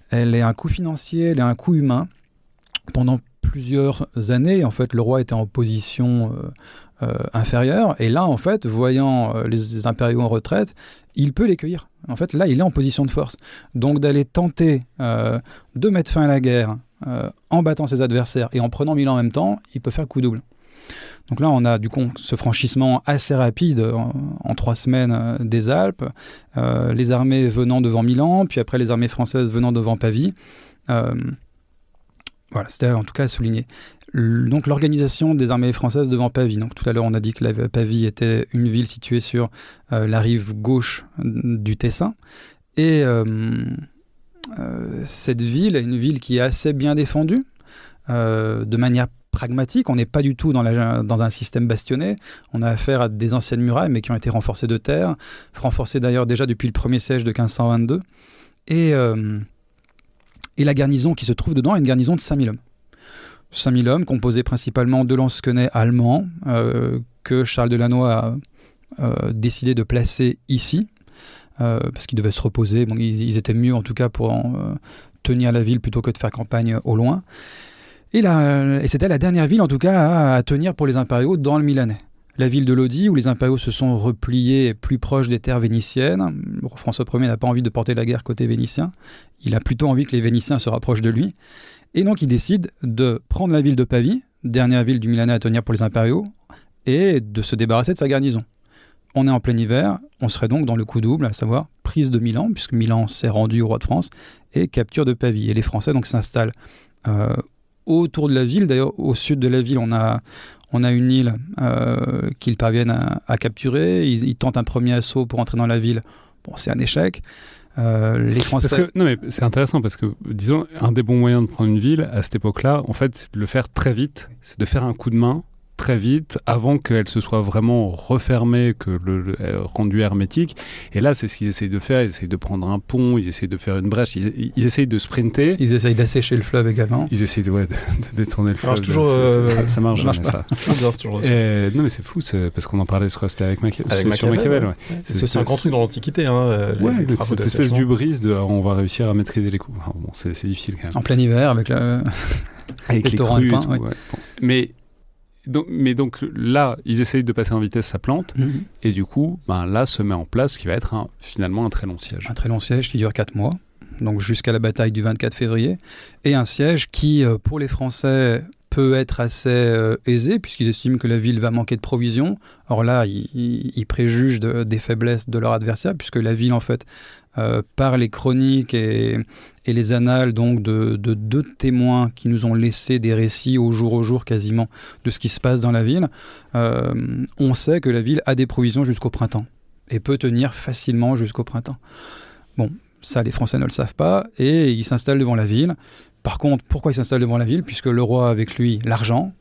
Elle est un coût financier, elle est un coût humain. Pendant plusieurs années, en fait, le roi était en position inférieure. Et là, en fait, voyant les impériaux en retraite, il peut les cueillir. En fait, là, il est en position de force. Donc, d'aller tenter de mettre fin à la guerre en battant ses adversaires et en prenant Milan en même temps, il peut faire coup double. Donc là, on a du coup ce franchissement assez rapide en 3 semaines des Alpes, les armées venant devant Milan, puis après les armées françaises venant devant Pavie. Voilà, c'était en tout cas à souligner. Donc l'organisation des armées françaises devant Pavie. Donc tout à l'heure, on a dit que Pavie était une ville située sur la rive gauche du Tessin. Et cette ville est une ville qui est assez bien défendue, de manière pragmatique. On n'est pas du tout dans un système bastionné. On a affaire à des anciennes murailles, mais qui ont été renforcées de terre, renforcées d'ailleurs déjà depuis le premier siège de 1522. Et la garnison qui se trouve dedans est une garnison de 5000 hommes. 5000 hommes composés principalement de lansquenets allemands que Charles de Lannoy a décidé de placer ici, parce qu'ils devaient se reposer. Bon, ils étaient mieux en tout cas pour tenir la ville plutôt que de faire campagne au loin. Et c'était la dernière ville en tout cas à tenir pour les impériaux dans le Milanais. La ville de Lodi, où les impériaux se sont repliés plus proches des terres vénitiennes. François Ier n'a pas envie de porter la guerre côté vénitien. Il a plutôt envie que les Vénitiens se rapprochent de lui. Et donc il décide de prendre la ville de Pavie, dernière ville du Milanais à tenir pour les impériaux, et de se débarrasser de sa garnison. On est en plein hiver, on serait donc dans le coup double, à savoir prise de Milan, puisque Milan s'est rendu au roi de France, et capture de Pavie. Et les Français donc s'installent autour de la ville. D'ailleurs, au sud de la ville, on a une île qu'ils parviennent à capturer. Ils tentent un premier assaut pour entrer dans la ville. Bon, c'est un échec. Les Français...
Non, mais c'est intéressant parce que, disons, un des bons moyens de prendre une ville à cette époque-là, en fait, c'est de le faire très vite. C'est de faire un coup de main très vite, avant qu'elle se soit vraiment refermée, que rendue hermétique. Et là, c'est ce qu'ils essayent de faire. Ils essayent de prendre un pont, ils essayent de faire une brèche, ils essayent de sprinter.
Ils essayent d'assécher le fleuve également.
Ils essayent de détourner le fleuve.
Toujours,
ça marche jamais, ça. Non, mais c'est fou, parce qu'on en parlait, je crois, c'était avec Machiavel. Ouais.
C'est un grand truc dans l'Antiquité.
Cette espèce d'hubris de on va réussir à maîtriser les coups. Bon, c'est difficile quand même.
En plein hiver, avec
les torrents de pain. Ouais. Bon. Mais donc là, ils essayent de passer en vitesse, ça plante, et du coup, là se met en place ce qui va être finalement un très long siège.
Un très long siège qui dure 4 mois, donc jusqu'à la bataille du 24 février, et un siège qui, pour les Français, peut être assez aisée, puisqu'ils estiment que la ville va manquer de provisions. Or là, ils préjugent des faiblesses de leur adversaire, puisque la ville, en fait, par les chroniques et les annales donc de deux témoins qui nous ont laissé des récits au jour quasiment de ce qui se passe dans la ville, on sait que la ville a des provisions jusqu'au printemps et peut tenir facilement jusqu'au printemps. Bon, ça les Français ne le savent pas et ils s'installent devant la ville. Par contre, pourquoi il s'installe devant la ville ? Puisque le roi a avec lui l'argent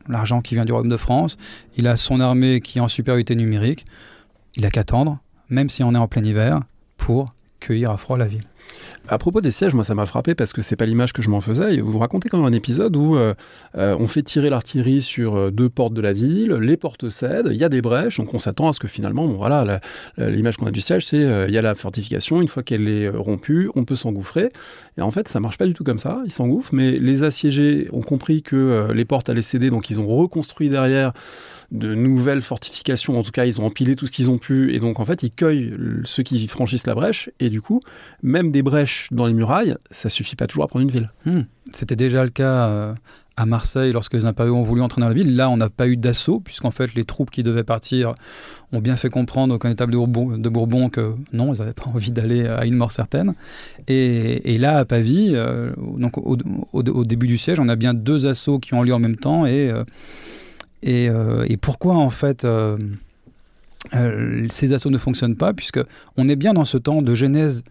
qui vient du royaume de France, il a son armée qui est en supériorité numérique, il n'a qu'à attendre, même si on est en plein hiver, pour cueillir à froid la ville.
À propos des sièges, moi ça m'a frappé parce que c'est pas l'image que je m'en faisais. Vous racontez quand même un épisode où on fait tirer l'artillerie sur 2 portes de la ville, les portes cèdent, il y a des brèches, donc on s'attend à ce que finalement, bon voilà, l'image qu'on a du siège, c'est il y a la fortification, une fois qu'elle est rompue, on peut s'engouffrer. Et en fait, ça marche pas du tout comme ça, ils s'engouffrent, mais les assiégés ont compris que les portes allaient céder, donc ils ont reconstruit derrière de nouvelles fortifications, en tout cas ils ont empilé tout ce qu'ils ont pu, et donc en fait ils cueillent ceux qui franchissent la brèche, et du coup, même des brèches dans les murailles, ça suffit pas toujours à prendre une ville.
C'était déjà le cas à Marseille lorsque les impériaux ont voulu entrer dans la ville. Là, on n'a pas eu d'assaut, puisqu'en fait les troupes qui devaient partir ont bien fait comprendre au connétable de Bourbon que non, ils n'avaient pas envie d'aller à une mort certaine. Et là, à Pavie, donc au début du siège, on a bien 2 assauts qui ont lieu en même temps, et pourquoi en fait ces assauts ne fonctionnent pas, puisque on est bien dans ce temps de genèse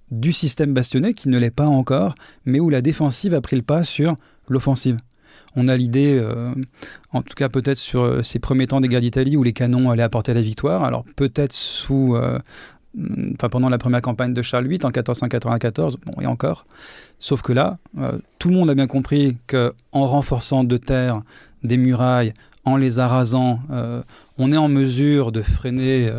du système bastionné qui ne l'est pas encore, mais où la défensive a pris le pas sur l'offensive. On a l'idée, en tout cas peut-être sur ces premiers temps des guerres d'Italie où les canons allaient apporter la victoire, alors peut-être pendant la première campagne de Charles VIII en 1494, bon, et encore. Sauf que là, tout le monde a bien compris qu'en renforçant de terre des murailles, en les arasant, on est en mesure de freiner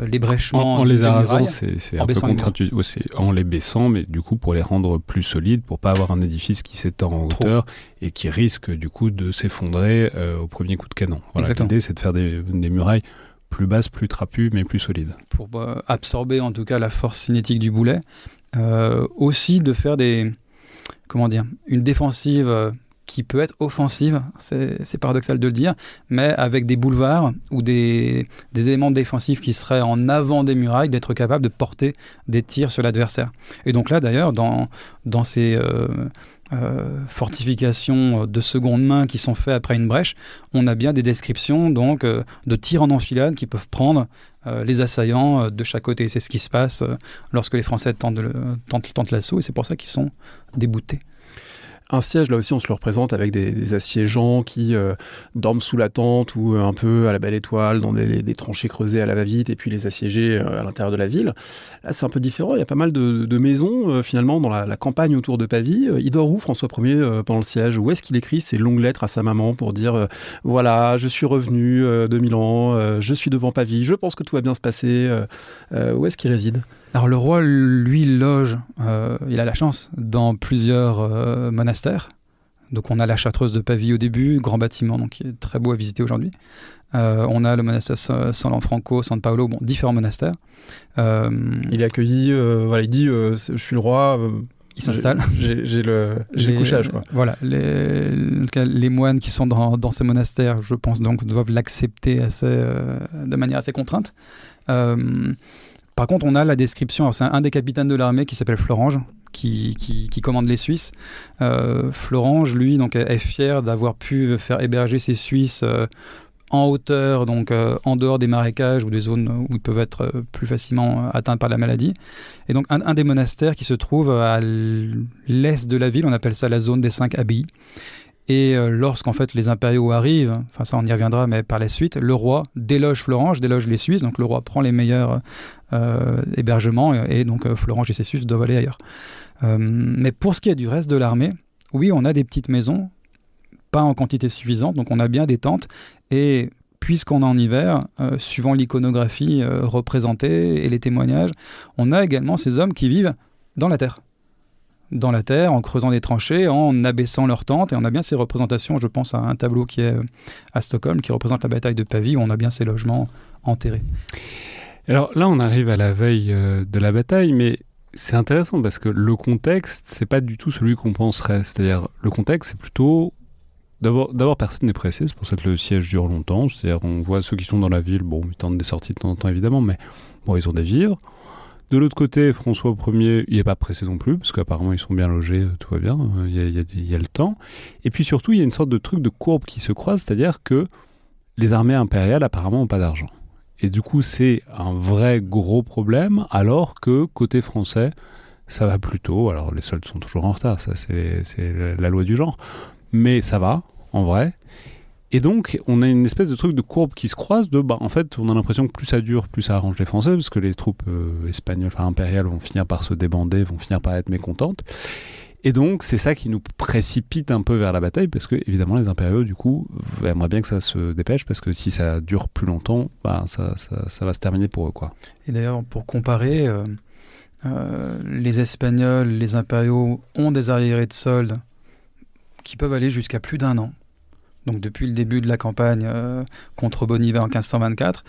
l'ébrèchement.
En les arasant, c'est un peu contre-intuitif. En les baissant, mais du coup pour les rendre plus solides, pour pas avoir un édifice qui s'étend en hauteur et qui risque du coup de s'effondrer au premier coup de canon. Voilà, l'idée c'est de faire des murailles plus basses, plus trapues, mais plus solides.
Pour absorber en tout cas la force cinétique du boulet. Aussi de faire une défensive qui peut être offensive, c'est paradoxal de le dire, mais avec des boulevards ou des éléments défensifs qui seraient en avant des murailles, d'être capable de porter des tirs sur l'adversaire. Et donc là, d'ailleurs, dans ces fortifications de seconde main qui sont faites après une brèche, on a bien des descriptions donc, de tirs en enfilade qui peuvent prendre les assaillants de chaque côté. C'est ce qui se passe lorsque les Français tentent l'assaut, et c'est pour ça qu'ils sont déboutés.
Un siège, là aussi, on se le représente avec des assiégeants qui dorment sous la tente ou un peu à la belle étoile, dans des tranchées creusées à la va-vite, et puis les assiégés à l'intérieur de la ville. Là, c'est un peu différent. Il y a pas mal de maisons, finalement, dans la campagne autour de Pavie. Il dort où, François Ier, pendant le siège ? Où est-ce qu'il écrit ces longues lettres à sa maman pour dire voilà, je suis revenu de Milan, je suis devant Pavie, je pense que tout va bien se passer. Où est-ce qu'il réside ?
Alors le roi, lui, loge, il a la chance, dans plusieurs monastères. Donc on a la Chartreuse de Pavie au début, grand bâtiment donc, qui est très beau à visiter aujourd'hui. On a le monastère San Lanfranco, San Paolo, différents monastères.
Il est accueilli, il dit je suis le roi.
Il s'installe.
J'ai le couchage. Quoi.
Voilà, les moines qui sont dans ces monastères, je pense donc, doivent l'accepter de manière assez contrainte. Par contre, on a la description, alors c'est un des capitaines de l'armée qui s'appelle Fleurange, qui commande les Suisses. Fleurange, lui, donc, est fier d'avoir pu faire héberger ces Suisses en hauteur, donc en dehors des marécages ou des zones où ils peuvent être plus facilement atteints par la maladie. Et donc, un des monastères qui se trouve à l'est de la ville, on appelle ça la zone des 5 abbayes. Et lorsqu'en fait les impériaux arrivent, enfin ça on y reviendra, mais par la suite, le roi déloge Fleurange, déloge les Suisses, donc le roi prend les meilleurs hébergements, et donc Fleurange et ses Suisses doivent aller ailleurs. Mais pour ce qui est du reste de l'armée, oui, on a des petites maisons, pas en quantité suffisante, donc on a bien des tentes, et puisqu'on est en hiver, suivant l'iconographie représentée et les témoignages, on a également ces hommes qui vivent dans la terre, en creusant des tranchées, en abaissant leurs tentes, et on a bien ces représentations. Je pense à un tableau qui est à Stockholm, qui représente la bataille de Pavie, où on a bien ces logements enterrés.
Alors là, on arrive à la veille de la bataille, mais c'est intéressant parce que le contexte, c'est pas du tout celui qu'on penserait. C'est-à-dire, le contexte, c'est plutôt D'abord, personne n'est pressé, c'est pour ça que le siège dure longtemps. C'est-à-dire, on voit ceux qui sont dans la ville, bon, ils tentent des sorties de temps en temps, évidemment, mais bon, ils ont des vivres. De l'autre côté, François Ier, il n'est pas pressé non plus, parce qu'apparemment, ils sont bien logés, tout va bien, il y a le temps. Et puis surtout, il y a une sorte de truc de courbe qui se croise, c'est-à-dire que les armées impériales, apparemment, n'ont pas d'argent. Et du coup, c'est un vrai gros problème, alors que, côté français, ça va plutôt. Alors, les soldes sont toujours en retard, ça, c'est la loi du genre. Mais ça va, en vrai. Et donc, on a une espèce de truc de courbe qui se croise. En fait, on a l'impression que plus ça dure, plus ça arrange les Français, parce que les troupes espagnoles, enfin impériales, vont finir par se débander, vont finir par être mécontentes. Et donc, c'est ça qui nous précipite un peu vers la bataille, parce que, évidemment, les impériaux, du coup, aimeraient bien que ça se dépêche, parce que si ça dure plus longtemps, ça va se terminer pour eux, quoi.
Et d'ailleurs, pour comparer, les Espagnols, les impériaux ont des arriérés de soldes qui peuvent aller jusqu'à plus d'1 an. Donc depuis le début de la campagne contre Bonnivet en 1524.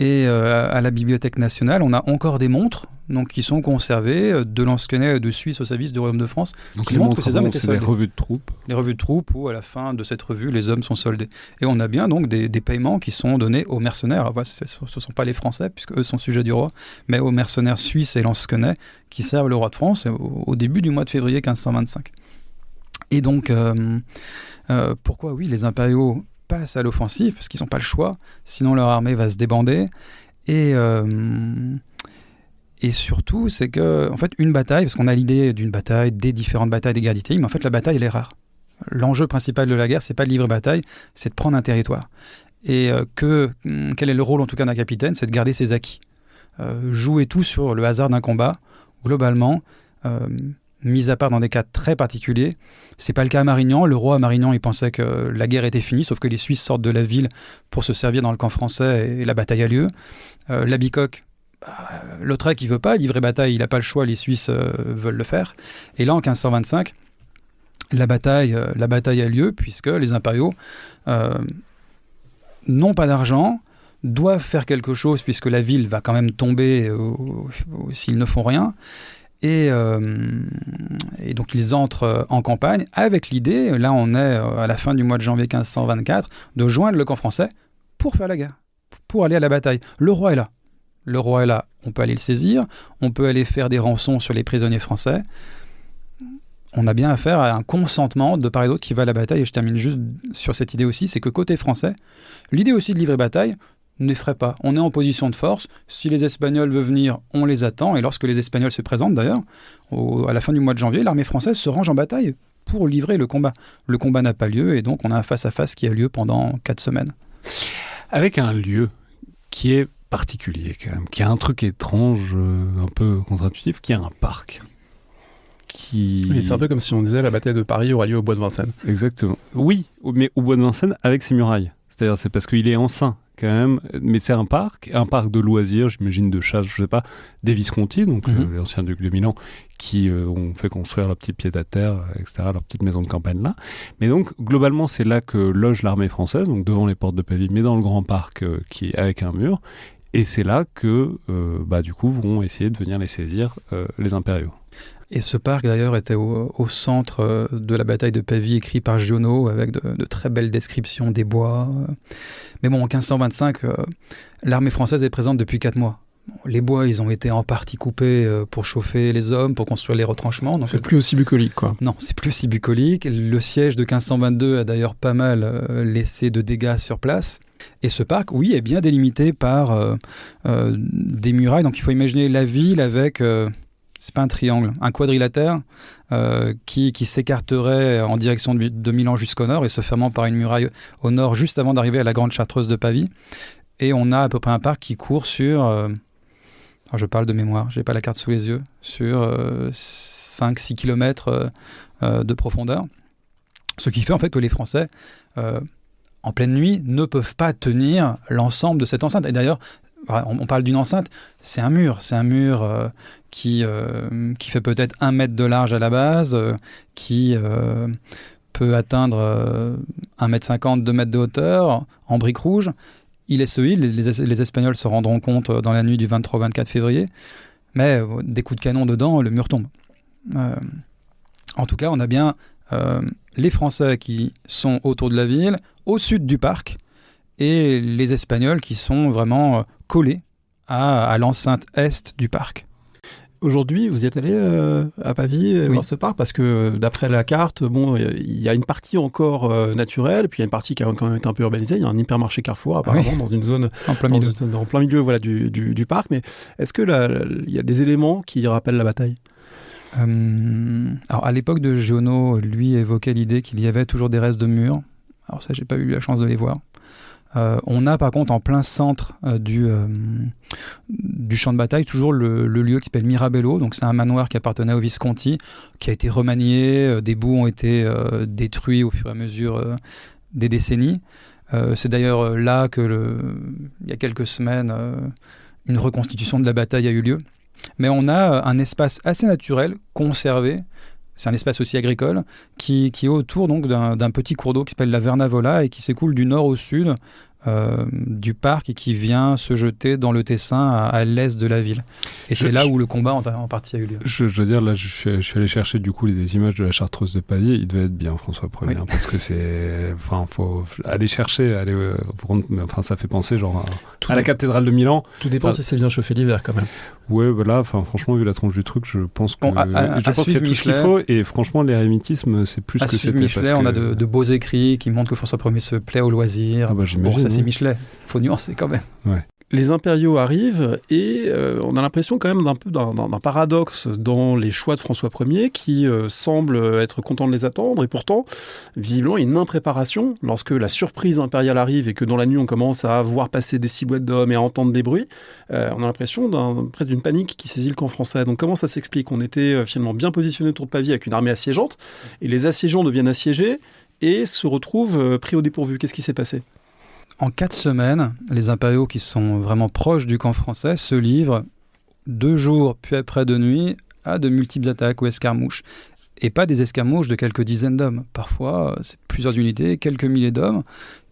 Et à la Bibliothèque nationale, on a encore des montres donc, qui sont conservées de Lansquenet et de Suisse au service du Royaume de France.
Donc les montres, c'est les revues de troupes.
Les revues de troupes où à la fin de cette revue, les hommes sont soldés. Et on a bien donc des paiements qui sont donnés aux mercenaires. Alors, voilà, ce ne sont pas les Français, puisque eux sont sujets du roi, mais aux mercenaires suisses et Lansquenet qui servent le roi de France au début du mois de février 1525. Et donc, pourquoi, oui, les impériaux passent à l'offensive, parce qu'ils n'ont pas le choix, sinon leur armée va se débander. Et surtout, c'est que, en fait, une bataille, parce qu'on a l'idée d'une bataille, des différentes batailles, des guerres d'Italie, mais en fait, la bataille, elle est rare. L'enjeu principal de la guerre, c'est pas de livrer bataille, c'est de prendre un territoire. Et quel est le rôle, en tout cas, d'un capitaine? C'est de garder ses acquis. Jouer tout sur le hasard d'un combat, globalement, mis à part dans des cas très particuliers. C'est pas le cas à Marignan. Le roi à Marignan, il pensait que la guerre était finie, sauf que les Suisses sortent de la ville pour se servir dans le camp français et la bataille a lieu. La Bicoque, Lautrec, il veut pas livrer bataille, il n'a pas le choix, les Suisses veulent le faire. Et là, en 1525, la bataille a lieu puisque les impériaux n'ont pas d'argent, doivent faire quelque chose puisque la ville va quand même tomber s'ils ne font rien. Et donc ils entrent en campagne avec l'idée, là on est à la fin du mois de janvier 1524, de joindre le camp français pour faire la guerre, pour aller à la bataille. Le roi est là, on peut aller le saisir, on peut aller faire des rançons sur les prisonniers français. On a bien affaire à un consentement de part et d'autre qui va à la bataille. Et je termine juste sur cette idée aussi, c'est que côté français, l'idée aussi de livrer bataille n'effraie pas. On est en position de force. Si les Espagnols veulent venir, on les attend. Et lorsque les Espagnols se présentent, d'ailleurs, à la fin du mois de janvier, l'armée française se range en bataille pour livrer le combat. Le combat n'a pas lieu et donc on a un face-à-face qui a lieu pendant 4 semaines.
Avec un lieu qui est particulier quand même, qui a un truc étrange, un peu contre-intuitif, qui a un parc.
Oui, c'est un peu comme si on disait la bataille de Paris aura lieu au bois de Vincennes.
Exactement. Oui, mais au bois de Vincennes avec ses murailles. C'est-à-dire c'est parce qu'il est enceint quand même, mais c'est un parc de loisirs, j'imagine de chasse, je sais pas, des Visconti, donc l'ancien duc de Milan, qui ont fait construire leur petit pied-à-terre, etc., leur petite maison de campagne là. Mais donc globalement c'est là que loge l'armée française, donc devant les portes de Pavie, mais dans le grand parc qui est avec un mur, et c'est là que du coup vont essayer de venir les saisir les impériaux.
Et ce parc, d'ailleurs, était au centre de la bataille de Pavie, écrit par Giono, avec de très belles descriptions des bois. Mais bon, en 1525, l'armée française est présente depuis 4 mois. Les bois, ils ont été en partie coupés pour chauffer les hommes, pour construire les retranchements. Donc,
c'est plus aussi bucolique, quoi.
Non, c'est plus aussi bucolique. Le siège de 1522 a d'ailleurs pas mal laissé de dégâts sur place. Et ce parc, oui, est bien délimité par des murailles. Donc il faut imaginer la ville avec... c'est pas un triangle, un quadrilatère qui s'écarterait en direction de Milan jusqu'au nord et se fermant par une muraille au nord juste avant d'arriver à la grande chartreuse de Pavie. Et on a à peu près un parc qui court sur, alors je parle de mémoire, j'ai pas la carte sous les yeux, sur 5-6 km de profondeur. Ce qui fait en fait que les Français, en pleine nuit, ne peuvent pas tenir l'ensemble de cette enceinte. Et d'ailleurs, on parle d'une enceinte, c'est un mur qui fait peut-être 1 mètre de large à la base, qui peut atteindre 1,50 m, 2 mètres de hauteur, en briques rouges. Il est solide, les Espagnols se rendront compte dans la nuit du 23-24 février, mais des coups de canon dedans, le mur tombe. En tout cas, on a bien les Français qui sont autour de la ville, au sud du parc, et les Espagnols qui sont vraiment collés à l'enceinte est du parc.
Aujourd'hui, vous y êtes allé à Pavie voir ce parc parce que d'après la carte, il y a une partie encore naturelle, puis il y a une partie qui a quand même été un peu urbanisée. Il y a un hypermarché Carrefour apparemment dans une zone
en plein milieu,
voilà, du parc. Mais est-ce que il y a des éléments qui rappellent la bataille?
Alors à l'époque de Giono, lui évoquait l'idée qu'il y avait toujours des restes de murs. Alors ça, j'ai pas eu la chance de les voir. On a par contre en plein centre du champ de bataille toujours le lieu qui s'appelle Mirabello, donc c'est un manoir qui appartenait aux Visconti, qui a été remanié, des bouts ont été détruits au fur et à mesure des décennies. C'est d'ailleurs là que il y a quelques semaines une reconstitution de la bataille a eu lieu. Mais on a un espace assez naturel, conservé. C'est un espace aussi agricole qui est autour donc d'un petit cours d'eau qui s'appelle la Vernavola et qui s'écoule du nord au sud du parc et qui vient se jeter dans le Tessin à l'est de la ville. Et c'est là où le combat en partie a eu lieu.
Je veux dire, là, je suis allé chercher du coup des images de la Chartreuse de Pavie. Il devait être bien, François Ier,
oui.
Parce que c'est... Enfin, faut aller chercher, ça fait penser genre à la cathédrale de Milan.
Tout dépend si c'est bien chauffé l'hiver quand même.
Ouais, voilà, franchement, vu la tronche du truc, je pense qu'il y a tout
Michelet,
ce qu'il faut. Et franchement, l'érémitisme, c'est plus que c'était.
Michelet, on a de beaux écrits qui montrent que François Ier se plaît au loisir.
J'imagine,
ça c'est Michelet. Il faut nuancer quand même.
Ouais.
Les impériaux arrivent et on a l'impression quand même d'un paradoxe dans les choix de François Ier qui semble être content de les attendre et pourtant, visiblement, il y a une impréparation lorsque la surprise impériale arrive et que dans la nuit on commence à voir passer des silhouettes d'hommes et à entendre des bruits. On a l'impression presque d'une panique qui saisit le camp français. Donc comment ça s'explique? On était finalement bien positionné autour de Pavie avec une armée assiégeante et les assiégeants deviennent assiégés et se retrouvent pris au dépourvu. Qu'est-ce qui s'est passé?
En 4 semaines, les impériaux qui sont vraiment proches du camp français se livrent 2 jours puis après 2 nuits à de multiples attaques ou escarmouches. Et pas des escarmouches de quelques dizaines d'hommes. Parfois, c'est plusieurs unités, quelques milliers d'hommes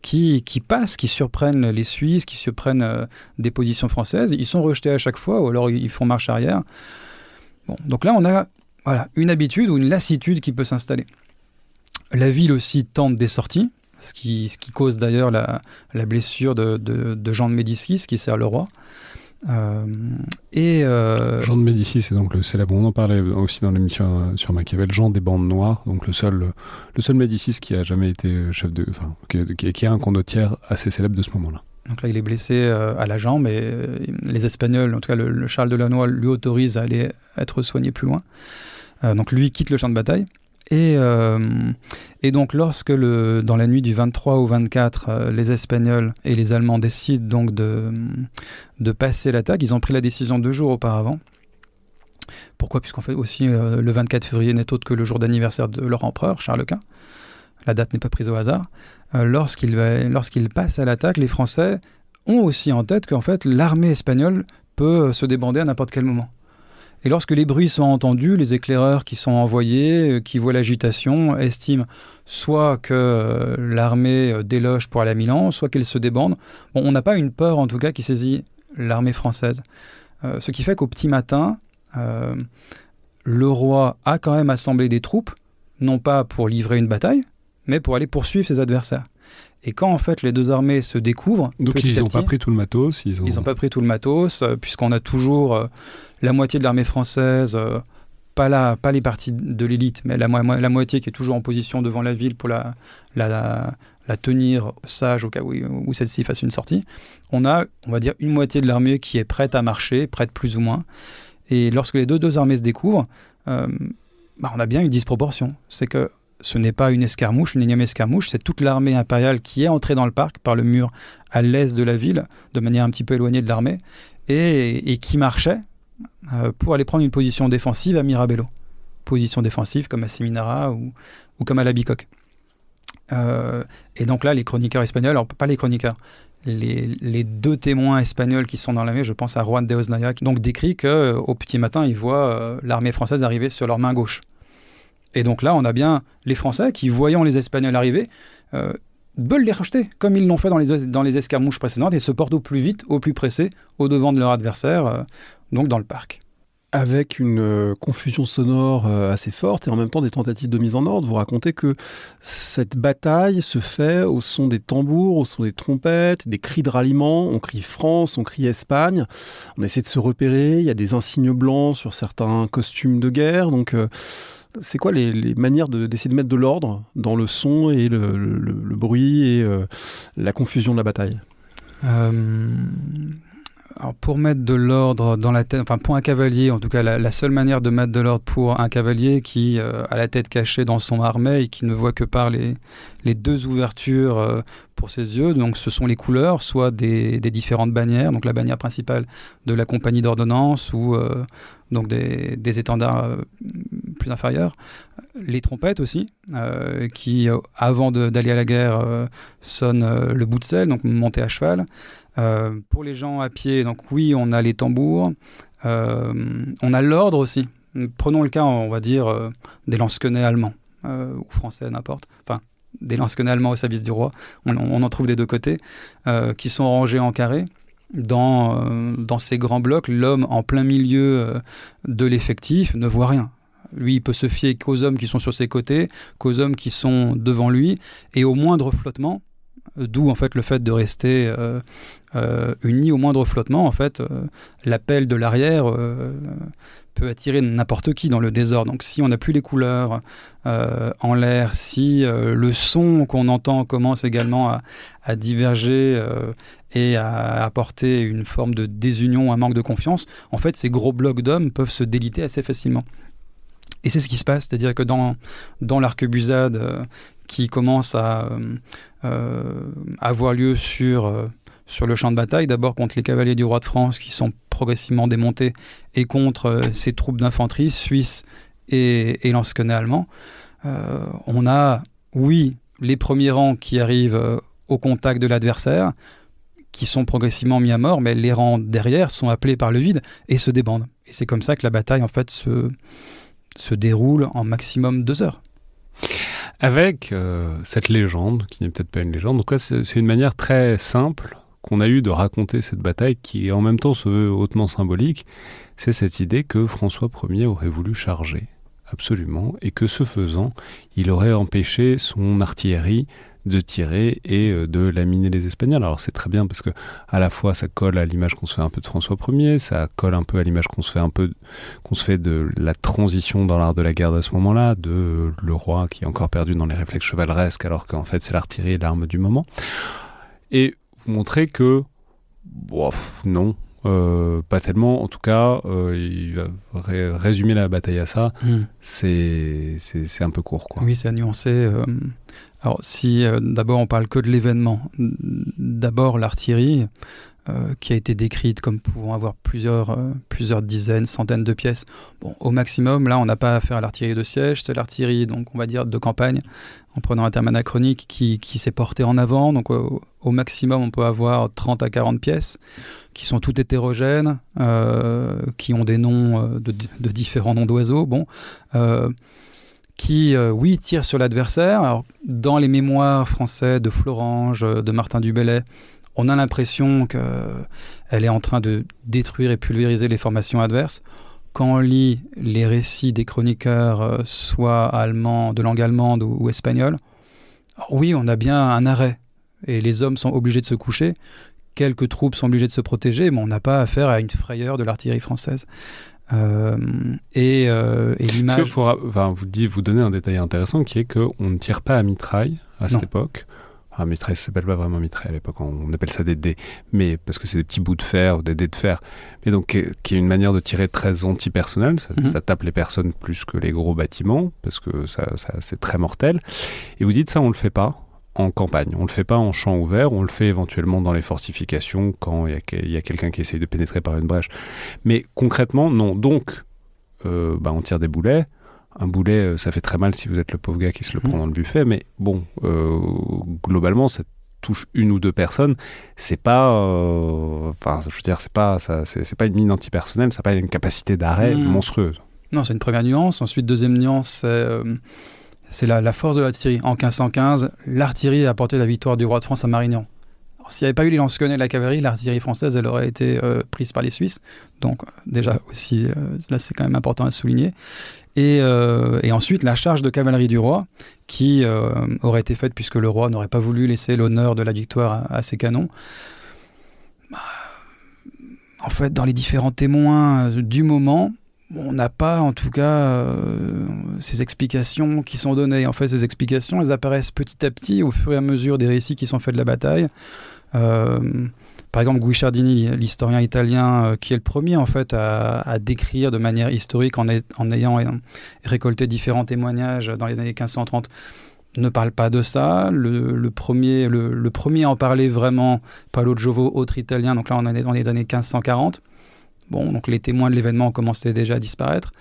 qui passent, qui surprennent les Suisses, qui surprennent des positions françaises. Ils sont rejetés à chaque fois ou alors ils font marche arrière. Bon, donc là, on a une habitude ou une lassitude qui peut s'installer. La ville aussi tente des sorties. Ce qui cause d'ailleurs la blessure de Jean de Médicis qui sert le roi. Jean
de Médicis, c'est donc le célèbre, on en parlait aussi dans l'émission sur Machiavel, Jean des bandes noires, donc le seul Médicis qui a jamais été chef de... Enfin, qui a un condottière assez célèbre de ce moment-là.
Donc là, il est blessé à la jambe et les Espagnols, en tout cas le Charles de Lannoy, lui autorise à aller être soigné plus loin. Donc lui quitte le champ de bataille. Et donc lorsque dans la nuit du 23 au 24, les Espagnols et les Allemands décident donc de passer l'attaque, ils ont pris la décision 2 jours auparavant. Pourquoi? Puisqu'en fait aussi le 24 février n'est autre que le jour d'anniversaire de leur empereur, Charles Quint. La date n'est pas prise au hasard. Lorsqu'ils passent à l'attaque, les Français ont aussi en tête qu'en fait l'armée espagnole peut se débander à n'importe quel moment. Et lorsque les bruits sont entendus, les éclaireurs qui sont envoyés, qui voient l'agitation, estiment soit que l'armée déloge pour aller à Milan, soit qu'elle se débande. Bon, on n'a pas une peur, en tout cas, qui saisit l'armée française. Ce qui fait qu'au petit matin, le roi a quand même assemblé des troupes, non pas pour livrer une bataille, mais pour aller poursuivre ses adversaires. Et quand en fait les 2 armées se découvrent,
donc ils n'ont pas pris tout le matos. Ils
n'ont pas pris tout le matos, puisqu'on a toujours la moitié de l'armée française, pas les parties de l'élite, mais la moitié qui est toujours en position devant la ville pour la tenir sage au cas où celle-ci fasse une sortie. On va dire, une moitié de l'armée qui est prête à marcher, prête plus ou moins. Et lorsque les deux armées se découvrent, on a bien une disproportion. C'est que ce n'est pas une escarmouche, une énième escarmouche, c'est toute l'armée impériale qui est entrée dans le parc par le mur à l'est de la ville, de manière un petit peu éloignée de l'armée, et qui marchait pour aller prendre une position défensive à Mirabello. Position défensive comme à Seminara ou comme à la Bicoque. Et donc là, les chroniqueurs espagnols, alors pas les chroniqueurs, les 2 témoins espagnols qui sont dans l'armée, je pense à Juan de Osnaya, qui donc décrit qu'au petit matin, ils voient l'armée française arriver sur leur main gauche. Et donc là, on a bien les Français qui, voyant les Espagnols arriver, veulent les rejeter, comme ils l'ont fait dans les escarmouches précédentes, et se portent au plus vite, au plus pressé, au devant de leur adversaire, donc dans le parc.
avec une confusion sonore assez forte et en même temps des tentatives de mise en ordre. Vous racontez que cette bataille se fait au son des tambours, au son des trompettes, des cris de ralliement. On crie France, on crie Espagne. On essaie de se repérer. Il y a des insignes blancs sur certains costumes de guerre. Donc, c'est quoi les manières d'essayer de mettre de l'ordre dans le son et le bruit et la confusion de la bataille?
Alors pour mettre de l'ordre dans la tête, enfin pour un cavalier, en tout cas la seule manière de mettre de l'ordre pour un cavalier qui a la tête cachée dans son armée et qui ne voit que par les deux ouvertures pour ses yeux, donc ce sont les couleurs, soit des différentes bannières, donc la bannière principale de la compagnie d'ordonnance ou donc des étendards plus inférieurs, les trompettes aussi, qui avant d'aller à la guerre sonnent le bout de selle, donc monter à cheval. Pour les gens à pied, donc oui, on a les tambours, on a l'ordre aussi. Prenons le cas, on va dire, des lansquenets allemands, ou français, n'importe. Enfin, des lansquenets allemands au service du roi, on en trouve des deux côtés, qui sont rangés en carré. Dans ces grands blocs, l'homme en plein milieu de l'effectif ne voit rien. Lui, il peut se fier qu'aux hommes qui sont sur ses côtés, qu'aux hommes qui sont devant lui, et au moindre flottement, d'où en fait le fait de rester unis, au moindre flottement, en fait, l'appel de l'arrière peut attirer n'importe qui dans le désordre. Donc si on n'a plus les couleurs en l'air, si le son qu'on entend commence également à diverger et à apporter une forme de désunion, un manque de confiance, en fait ces gros blocs d'hommes peuvent se déliter assez facilement. Et c'est ce qui se passe, c'est-à-dire que dans l'arquebusade qui commence à avoir lieu sur le champ de bataille, d'abord contre les cavaliers du roi de France qui sont progressivement démontés et contre ces troupes d'infanterie suisses et lansquenets allemands, on a, oui, les premiers rangs qui arrivent au contact de l'adversaire, qui sont progressivement mis à mort, mais les rangs derrière sont appelés par le vide et se débandent. Et c'est comme ça que la bataille, en fait, se déroule en maximum 2 heures.
Avec cette légende, qui n'est peut-être pas une légende, donc c'est une manière très simple qu'on a eue de raconter cette bataille qui en même temps se veut hautement symbolique, c'est cette idée que François Ier aurait voulu charger, absolument, et que ce faisant, il aurait empêché son artillerie de tirer et de laminer les Espagnols. Alors c'est très bien parce que à la fois ça colle à l'image qu'on se fait un peu de François Ier, ça colle un peu à l'image qu'on se fait de la transition dans l'art de la guerre de ce moment-là, de le roi qui est encore perdu dans les réflexes chevaleresques alors qu'en fait c'est l'artillerie l'arme du moment. Et vous montrez que non, pas tellement. En tout cas, il va résumer la bataille à ça. C'est un peu court, quoi.
Oui, c'est à nuancer. Alors, si d'abord on parle que de l'événement, d'abord l'artillerie, qui a été décrite comme pouvant avoir plusieurs dizaines, centaines de pièces. Bon, au maximum, là, on n'a pas affaire à l'artillerie de siège, c'est l'artillerie, donc on va dire de campagne, en prenant un terme anachronique, qui s'est portée en avant. Donc au maximum, on peut avoir 30 à 40 pièces, qui sont toutes hétérogènes, qui ont des noms de différents noms d'oiseaux. Bon, qui, oui, tire sur l'adversaire. Alors, dans les mémoires français de Florange, de Martin du Bellay, on a l'impression qu'elle est en train de détruire et pulvériser les formations adverses. Quand on lit les récits des chroniqueurs, soit allemands, de langue allemande ou espagnole, oui, on a bien un arrêt. Et les hommes sont obligés de se coucher. Quelques troupes sont obligées de se protéger, mais on n'a pas affaire à une frayeur de l'artillerie française. Et l'image...
Vous donnez un détail intéressant qui est qu'on ne tire pas à mitraille à cette époque. Mitraille, ça s'appelle pas vraiment mitraille à l'époque, on appelle ça des dés, mais parce que c'est des petits bouts de fer, des dés de fer, mais donc qui est une manière de tirer très antipersonnelle, ça tape les personnes plus que les gros bâtiments, parce que ça c'est très mortel. Et vous dites ça, on le fait pas en campagne, on le fait pas en champ ouvert, on le fait éventuellement dans les fortifications quand il y a quelqu'un qui essaye de pénétrer par une brèche. Mais concrètement, non. Donc, on tire des boulets. Un boulet, ça fait très mal si vous êtes le pauvre gars qui se le prend dans le buffet, mais bon, globalement, ça touche 1 ou 2 personnes. C'est pas, c'est pas une mine antipersonnelle, ça n'a pas une capacité d'arrêt monstrueuse.
Non, c'est une première nuance. Ensuite, deuxième nuance, c'est la force de l'artillerie. En 1515, l'artillerie a apporté la victoire du roi de France à Marignan. S'il n'y avait pas eu les lance-canons et la cavalerie, l'artillerie française, elle aurait été prise par les Suisses. Donc déjà aussi, là c'est quand même important à souligner. Et ensuite, la charge de cavalerie du roi, qui aurait été faite puisque le roi n'aurait pas voulu laisser l'honneur de la victoire à ses canons. En fait, dans les différents témoins du moment, on n'a pas, en tout cas, ces explications qui sont données. En fait, ces explications, elles apparaissent petit à petit au fur et à mesure des récits qui sont faits de la bataille. Par exemple, Guicciardini, l'historien italien, qui est le premier en fait à décrire de manière historique en ayant récolté différents témoignages dans les années 1530, ne parle pas de ça. Le premier à en parler vraiment, Paolo Giovo, autre italien, donc là on est dans les années 1540. Bon, donc les témoins de l'événement commençaient déjà à disparaître.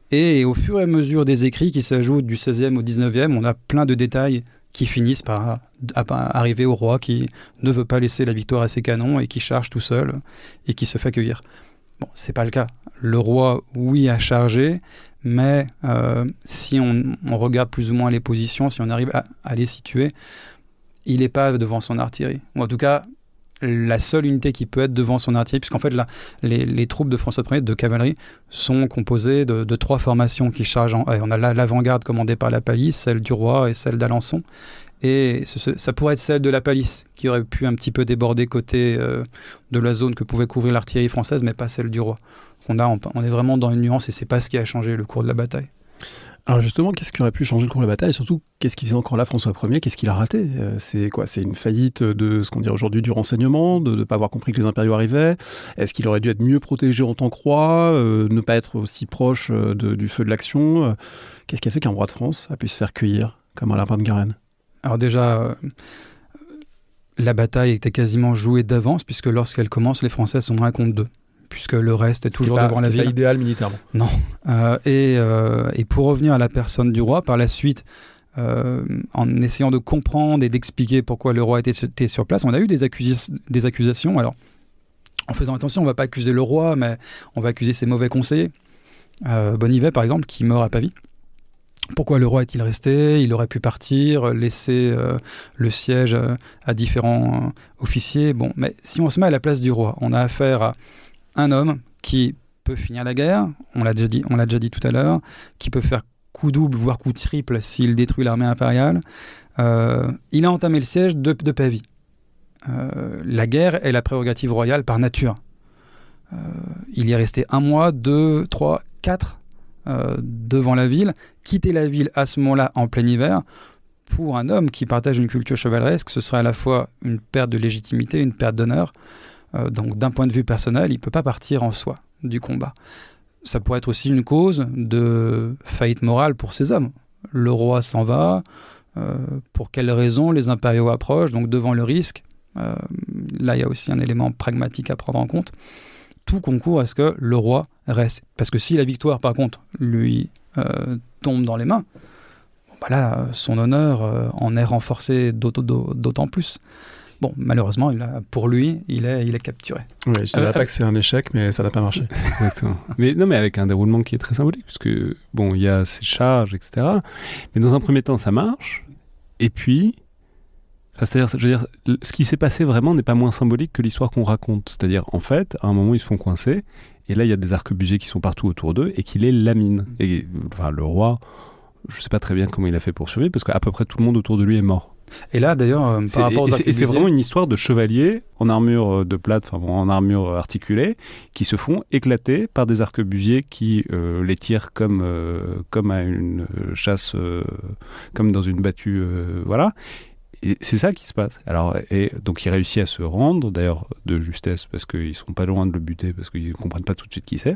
Et au fur et à mesure des écrits qui s'ajoutent du 16e au 19e, on a plein de détails qui finissent par arriver au roi qui ne veut pas laisser la victoire à ses canons et qui charge tout seul et qui se fait cueillir. Bon, c'est pas le cas. Le roi, oui, a chargé, mais si on regarde plus ou moins les positions, si on arrive à les situer, il n'est pas devant son artillerie. Ou en tout cas, la seule unité qui peut être devant son artillerie, puisqu'en fait, là, les troupes de François Ier de cavalerie sont composées de 3 formations qui chargent. On a l'avant-garde commandée par la Palisse, celle du roi et celle d'Alençon. Et ça pourrait être celle de la Palisse, qui aurait pu un petit peu déborder côté de la zone que pouvait couvrir l'artillerie française, mais pas celle du roi. On est vraiment dans une nuance et c'est pas ce qui a changé le cours de la bataille.
Alors justement, qu'est-ce qui aurait pu changer le cours de la bataille et surtout, qu'est-ce qui faisait encore là François Ier? Qu'est-ce qu'il a raté? C'est quoi? C'est une faillite de ce qu'on dirait aujourd'hui du renseignement, de ne pas avoir compris que les impériaux arrivaient? Est-ce qu'il aurait dû être mieux protégé en tant que roi, ne pas être aussi proche du feu de l'action? Qu'est-ce qui a fait qu'un roi de France a pu se faire cueillir comme un lapin de Garenne?
Alors déjà, la bataille était quasiment jouée d'avance puisque lorsqu'elle commence, les Français sont 1 contre 2. Puisque le reste est toujours devant la ville.
C'est pas idéal militairement.
Non. Et pour revenir à la personne du roi, par la suite, en essayant de comprendre et d'expliquer pourquoi le roi était sur place, on a eu des accusations. Alors, en faisant attention, on ne va pas accuser le roi, mais on va accuser ses mauvais conseillers. Bonnivet, par exemple, qui meurt à Pavie. Pourquoi le roi est-il resté? Il aurait pu partir, laisser le siège à différents officiers. Bon, mais si on se met à la place du roi, on a affaire à un homme qui peut finir la guerre, on l'a déjà dit tout à l'heure, qui peut faire coup double, voire coup triple s'il détruit l'armée impériale. Il a entamé le siège de Pavie. La guerre est la prérogative royale par nature. Il y est resté 1 mois, 2, 3, 4 devant la ville. Quitter la ville à ce moment-là en plein hiver, pour un homme qui partage une culture chevaleresque, ce serait à la fois une perte de légitimité, une perte d'honneur. Donc d'un point de vue personnel, il ne peut pas partir en soi du combat. Ça pourrait être aussi une cause de faillite morale pour ces hommes. Le roi s'en va, pour quelles raisons les impériaux approchent, donc devant le risque. Là, il y a aussi un élément pragmatique à prendre en compte. Tout concourt à ce que le roi reste. Parce que si la victoire, par contre, lui tombe dans les mains, là, son honneur en est renforcé d'autant plus. Bon, malheureusement, pour lui, il est capturé.
Ouais, je ne dirais pas que c'est un échec, mais ça n'a pas marché.
Exactement. Mais avec un déroulement qui est très symbolique, parce que, bon, il y a ces charges, etc. Mais dans un premier temps, ça marche. Et puis, c'est-à-dire, je veux dire, ce qui s'est passé vraiment n'est pas moins symbolique que l'histoire qu'on raconte. C'est-à-dire, en fait, à un moment, ils se font coincer. Et là, il y a des arquebusiers qui sont partout autour d'eux et qui les laminent. Et enfin, le roi, je ne sais pas très bien comment il a fait pour survivre, parce qu'à peu près tout le monde autour de lui est mort.
Et là, d'ailleurs, par rapport aux arquebusiers...
Et c'est vraiment une histoire de chevaliers en armure de plate, enfin bon, en armure articulée, qui se font éclater par des arquebusiers qui les tirent comme à une chasse, comme dans une battue, voilà. Et c'est ça qui se passe. Alors, et donc il réussit à se rendre, d'ailleurs de justesse, parce qu'ils sont pas loin de le buter, parce qu'ils ne comprennent pas tout de suite qui c'est.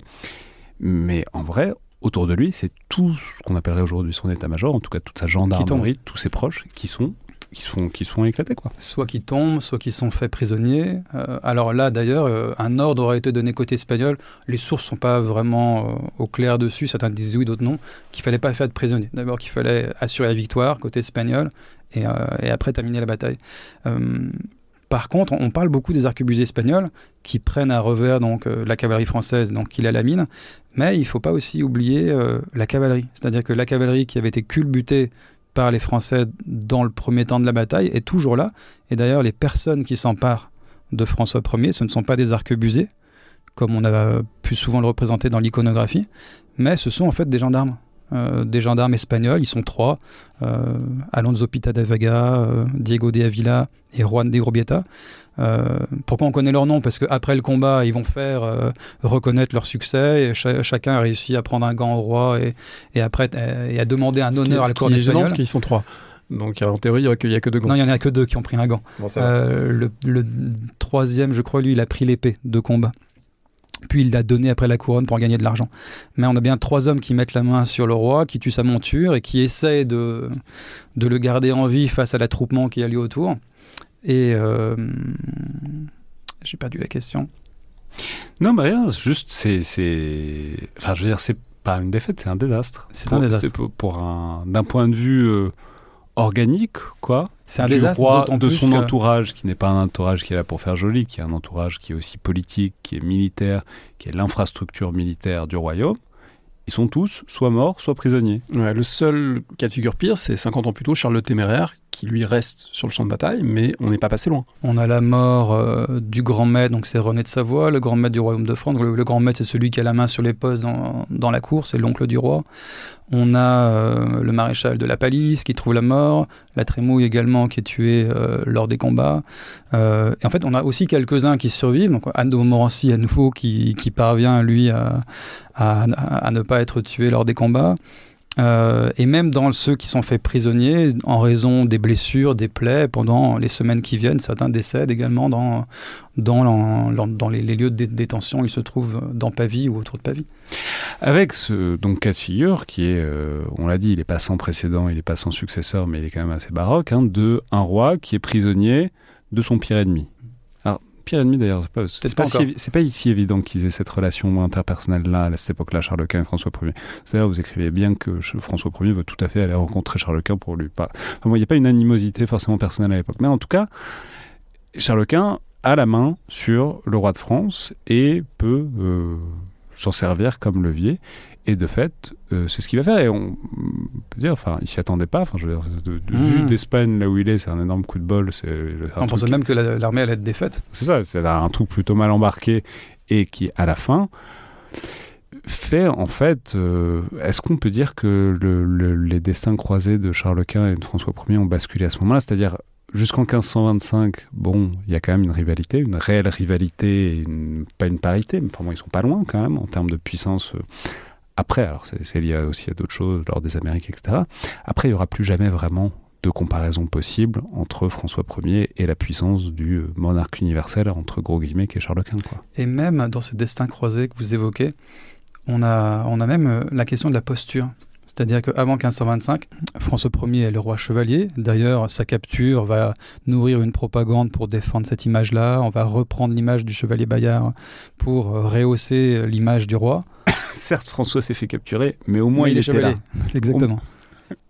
Mais en vrai, autour de lui, c'est tout ce qu'on appellerait aujourd'hui son état-major, en tout cas toute sa gendarmerie, tous ses proches, qui sont éclatés, quoi.
Soit qui tombent, soit qui sont faits prisonniers. Alors là, d'ailleurs, un ordre aurait été donné côté espagnol. Les sources ne sont pas vraiment au clair dessus. Certains disent oui, d'autres non. Qu'il ne fallait pas faire de prisonniers. D'abord, qu'il fallait assurer la victoire côté espagnol et après terminer la bataille. Par contre, on parle beaucoup des arquebusiers espagnols qui prennent à revers donc, la cavalerie française, donc qui la lamine. Mais il ne faut pas aussi oublier la cavalerie. C'est-à-dire que la cavalerie qui avait été culbutée par les Français dans le premier temps de la bataille est toujours là. Et d'ailleurs, les personnes qui s'emparent de François Ier, ce ne sont pas des arquebusiers, comme on a pu souvent le représenter dans l'iconographie, mais ce sont en fait des gendarmes espagnols. Ils sont 3, Alonso Pita de Vega, Diego de Avila et Juan de Urbieta. Pourquoi on connaît leur nom? Parce qu'après le combat, ils vont faire reconnaître leur succès, et chacun a réussi à prendre un gant au roi et après et à demander un honneur à la couronne espagnole.
Parce qu'ils sont 3. Donc en théorie, il n'y a que 2 gants.
Non, il n'y en a que 2 qui ont pris un gant.
Bon,
le troisième, je crois, lui, il a pris l'épée de combat. Puis il l'a donné après la couronne pour gagner de l'argent. Mais on a bien 3 hommes qui mettent la main sur le roi, qui tuent sa monture et qui essaient de le garder en vie face à l'attroupement qui a lieu autour. Et j'ai perdu la question.
Non, mais rien, juste Enfin, je veux dire, c'est pas une défaite, c'est un désastre.
C'est un désastre.
D'un point de vue organique, quoi.
C'est un désastre
roi, de son entourage, qui n'est pas un entourage qui est là pour faire joli, qui est un entourage qui est aussi politique, qui est militaire, qui est l'infrastructure militaire du royaume. Ils sont tous soit morts, soit prisonniers.
Ouais, le seul cas de figure pire, c'est 50 ans plus tôt, Charles le Téméraire, qui lui reste sur le champ de bataille, mais on n'est pas passé loin.
On a la mort du grand maître, donc c'est René de Savoie, le grand maître du royaume de France. Le grand maître, c'est celui qui a la main sur les postes dans la cour, c'est l'oncle du roi. On a le maréchal de la Palisse qui trouve la mort, la Trémouille également qui est tuée lors des combats. Et en fait, on a aussi quelques-uns qui survivent. Donc Anne de Montmorency à nouveau qui parvient, lui, à ne pas être tué lors des combats. Et même dans ceux qui sont faits prisonniers en raison des blessures, des plaies pendant les semaines qui viennent, certains décèdent également dans les lieux de détention. Ils se trouvent dans Pavie ou autour de Pavie.
Avec ce cas de figure qui est, on l'a dit, il n'est pas sans précédent, il n'est pas sans successeur, mais il est quand même assez baroque, de un roi qui est prisonnier de son pire ennemi. Alors, pire ennemi d'ailleurs, c'est pas si évident qu'ils aient cette relation interpersonnelle-là, à cette époque-là, Charles Quint et François Ier. C'est-à-dire, vous écrivez bien que François Ier veut tout à fait aller rencontrer Charles Quint pour lui parler. Enfin, il n'y a pas une animosité forcément personnelle à l'époque. Mais en tout cas, Charles Quint a la main sur le roi de France et peut s'en servir comme levier. Et de fait, c'est ce qu'il va faire. Et on peut dire, enfin, il s'y attendait pas. Enfin, je veux dire, vu d'Espagne là où il est, c'est un énorme coup de bol.
On pensait même que l'armée allait être défaite.
C'est ça, c'est un truc plutôt mal embarqué et qui, à la fin, fait en fait. Est-ce qu'on peut dire que les destins croisés de Charles Quint et de François Ier ont basculé à ce moment-là? C'est-à-dire, jusqu'en 1525, bon, il y a quand même une rivalité, une réelle rivalité, pas une parité, mais enfin, bon, ils sont pas loin quand même en termes de puissance. Après, alors c'est lié aussi à d'autres choses, lors des Amériques, etc. Après, il n'y aura plus jamais vraiment de comparaison possible entre François Ier et la puissance du monarque universel, entre gros guillemets, qui est Charles Quint, quoi.
Et même dans ce destin croisé que vous évoquez, on a même la question de la posture. C'est-à-dire qu'avant 1525, François Ier est le roi chevalier. D'ailleurs, sa capture va nourrir une propagande pour défendre cette image-là. On va reprendre l'image du chevalier Bayard pour rehausser l'image du roi.
Certes, François s'est fait capturer, mais au moins il était chevalier. Là.
C'est exactement.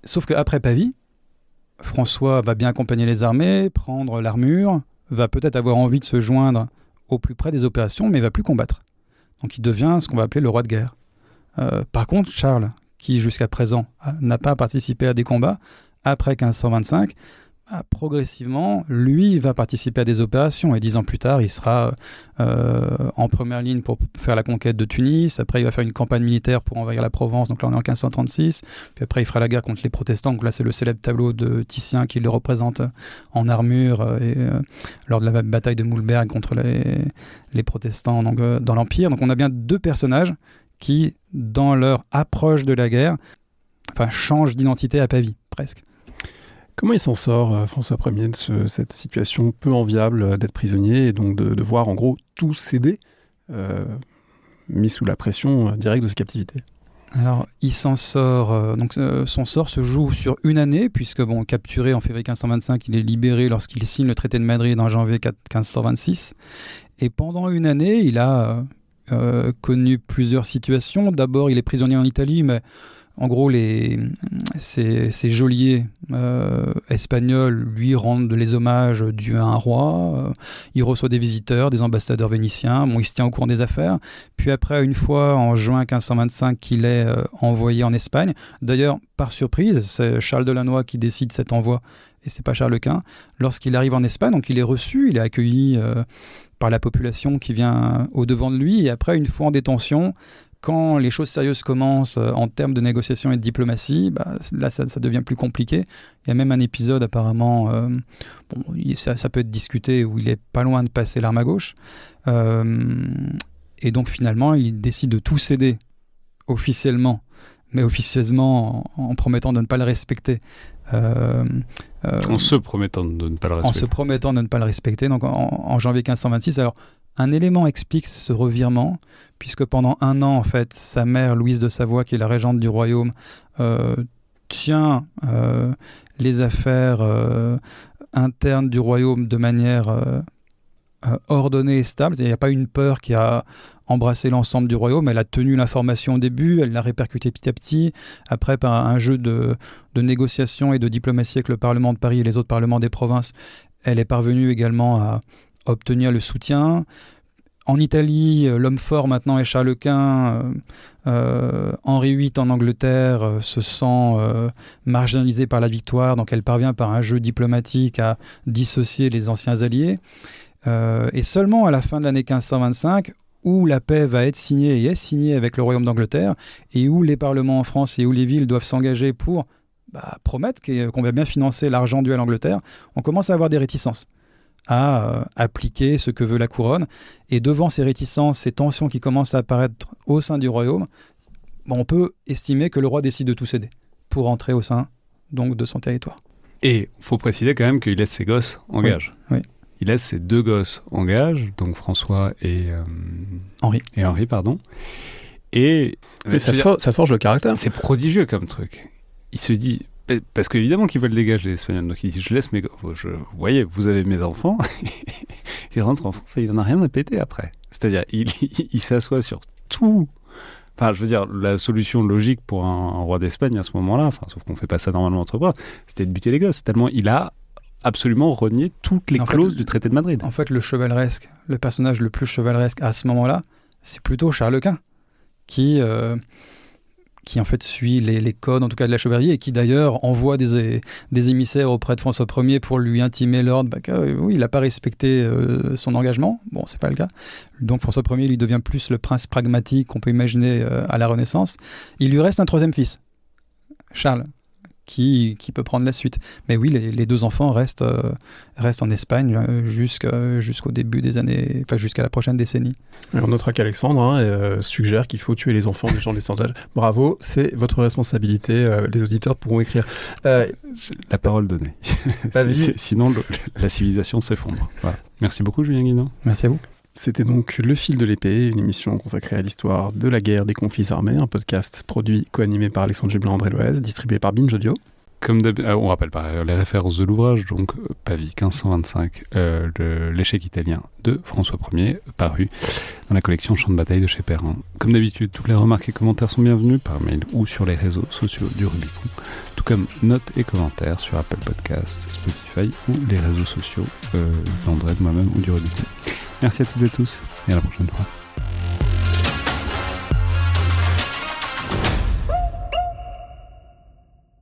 Sauf qu'après Pavie, François va bien accompagner les armées, prendre l'armure, va peut-être avoir envie de se joindre au plus près des opérations, mais il ne va plus combattre. Donc il devient ce qu'on va appeler le roi de guerre. Par contre, Charles, qui jusqu'à présent n'a pas participé à des combats, après 1525, progressivement, lui va participer à des opérations et 10 ans plus tard, il sera en première ligne pour faire la conquête de Tunis. Après, il va faire une campagne militaire pour envahir la Provence, donc là on est en 1536. Puis après, il fera la guerre contre les protestants, donc là c'est le célèbre tableau de Titien qui le représente en armure lors de la bataille de Moulberg contre les protestants donc, dans l'Empire. Donc on a bien 2 personnages qui, dans leur approche de la guerre, changent d'identité à Pavie, presque.
Comment il s'en sort, François Ier, de cette situation peu enviable d'être prisonnier et donc de voir en gros tout céder, mis sous la pression directe de sa captivité? Alors,
il s'en sort. Son sort se joue sur une année, puisque, capturé en février 1525, il est libéré lorsqu'il signe le traité de Madrid en janvier 1526. Et pendant une année, il a connu plusieurs situations. D'abord, il est prisonnier en Italie, mais En gros, ces geôliers espagnols lui rendent les hommages dus à un roi. Il reçoit des visiteurs, des ambassadeurs vénitiens. Bon, il se tient au courant des affaires. Puis après, une fois, en juin 1525, qu'il est envoyé en Espagne. D'ailleurs, par surprise, c'est Charles de Lannoy qui décide cet envoi, et c'est pas Charles Quint. Lorsqu'il arrive en Espagne, donc il est reçu, il est accueilli par la population qui vient au-devant de lui. Et après, une fois en détention, quand les choses sérieuses commencent en termes de négociation et de diplomatie, là, ça devient plus compliqué. Il y a même un épisode, apparemment, ça peut être discuté, où il est pas loin de passer l'arme à gauche. Et donc, finalement, il décide de tout céder officiellement, mais officieusement en promettant de ne pas le respecter.
En se promettant de ne pas le respecter.
En se promettant de ne pas le respecter, donc en janvier 1526. Alors, un élément explique ce revirement, puisque pendant un an, en fait, sa mère, Louise de Savoie, qui est la régente du royaume, tient les affaires internes du royaume de manière ordonnée et stable. Il n'y a pas une peur qui a embrassé l'ensemble du royaume. Elle a tenu l'information au début, elle l'a répercutée petit à petit. Après, par un jeu de négociation et de diplomatie avec le Parlement de Paris et les autres parlements des provinces, elle est parvenue également à obtenir le soutien. En Italie, l'homme fort maintenant est Charles Quint. Henri VIII en Angleterre se sent marginalisé par la victoire, donc elle parvient par un jeu diplomatique à dissocier les anciens alliés. Et seulement à la fin de l'année 1525, où la paix va être signée et est signée avec le Royaume d'Angleterre, et où les parlements en France et où les villes doivent s'engager pour promettre qu'on va bien financer l'argent dû à l'Angleterre, on commence à avoir des réticences à appliquer ce que veut la couronne. Et devant ces réticences, ces tensions qui commencent à apparaître au sein du royaume, on peut estimer que le roi décide de tout céder pour entrer au sein donc, de son territoire.
Et il faut préciser quand même qu'il laisse ses gosses en gage.
Oui.
Il laisse ses deux gosses en gage, donc François et
Henri.
Et
ça forge le caractère.
C'est prodigieux comme truc. Il se dit... Parce qu'évidemment qu'ils veulent dégager les Espagnols. Donc il dit, je laisse mes... Vous voyez, vous avez mes enfants. Il rentre en France et il n'en a rien à péter après. C'est-à-dire, il s'assoit sur tout. Enfin, je veux dire, la solution logique pour un roi d'Espagne à ce moment-là, sauf qu'on ne fait pas ça normalement entre bras, c'était de buter les gosses. Tellement il a absolument renié toutes les clauses du traité de Madrid.
En fait, le personnage le plus chevaleresque à ce moment-là, c'est plutôt Charles Quint, qui en fait suit les codes, en tout cas de la chevalerie, et qui d'ailleurs envoie des émissaires auprès de François Ier pour lui intimer l'ordre oui, il n'a pas respecté son engagement. Bon, c'est pas le cas. Donc François Ier, lui devient plus le prince pragmatique qu'on peut imaginer à la Renaissance. Il lui reste un troisième fils, Charles, qui peut prendre la suite. Mais oui, les deux enfants restent en Espagne jusqu'au début des années, jusqu'à la prochaine décennie.
Et on notera qu'Alexandre suggère qu'il faut tuer les enfants des gens des sondages. Bravo, c'est votre responsabilité. Les auditeurs pourront écrire.
La parole donnée. Sinon, la civilisation s'effondre. Voilà. Merci beaucoup, Julien Guidon.
Merci à vous.
C'était donc Le Fil de l'Épée, une émission consacrée à l'histoire de la guerre des conflits armés, un podcast produit, co-animé par Alexandre Jublin, André Loez, distribué par Binge Audio.
Comme on rappelle les références de l'ouvrage, donc Pavie 1525, l'échec italien de François Ier, paru dans la collection Champs de bataille de chez Perrin. Comme d'habitude, toutes les remarques et commentaires sont bienvenus par mail ou sur les réseaux sociaux du Rubicon, tout comme notes et commentaires sur Apple Podcasts, Spotify ou les réseaux sociaux d'André, de moi-même ou du Rubicon. Merci à toutes et tous et à la prochaine fois.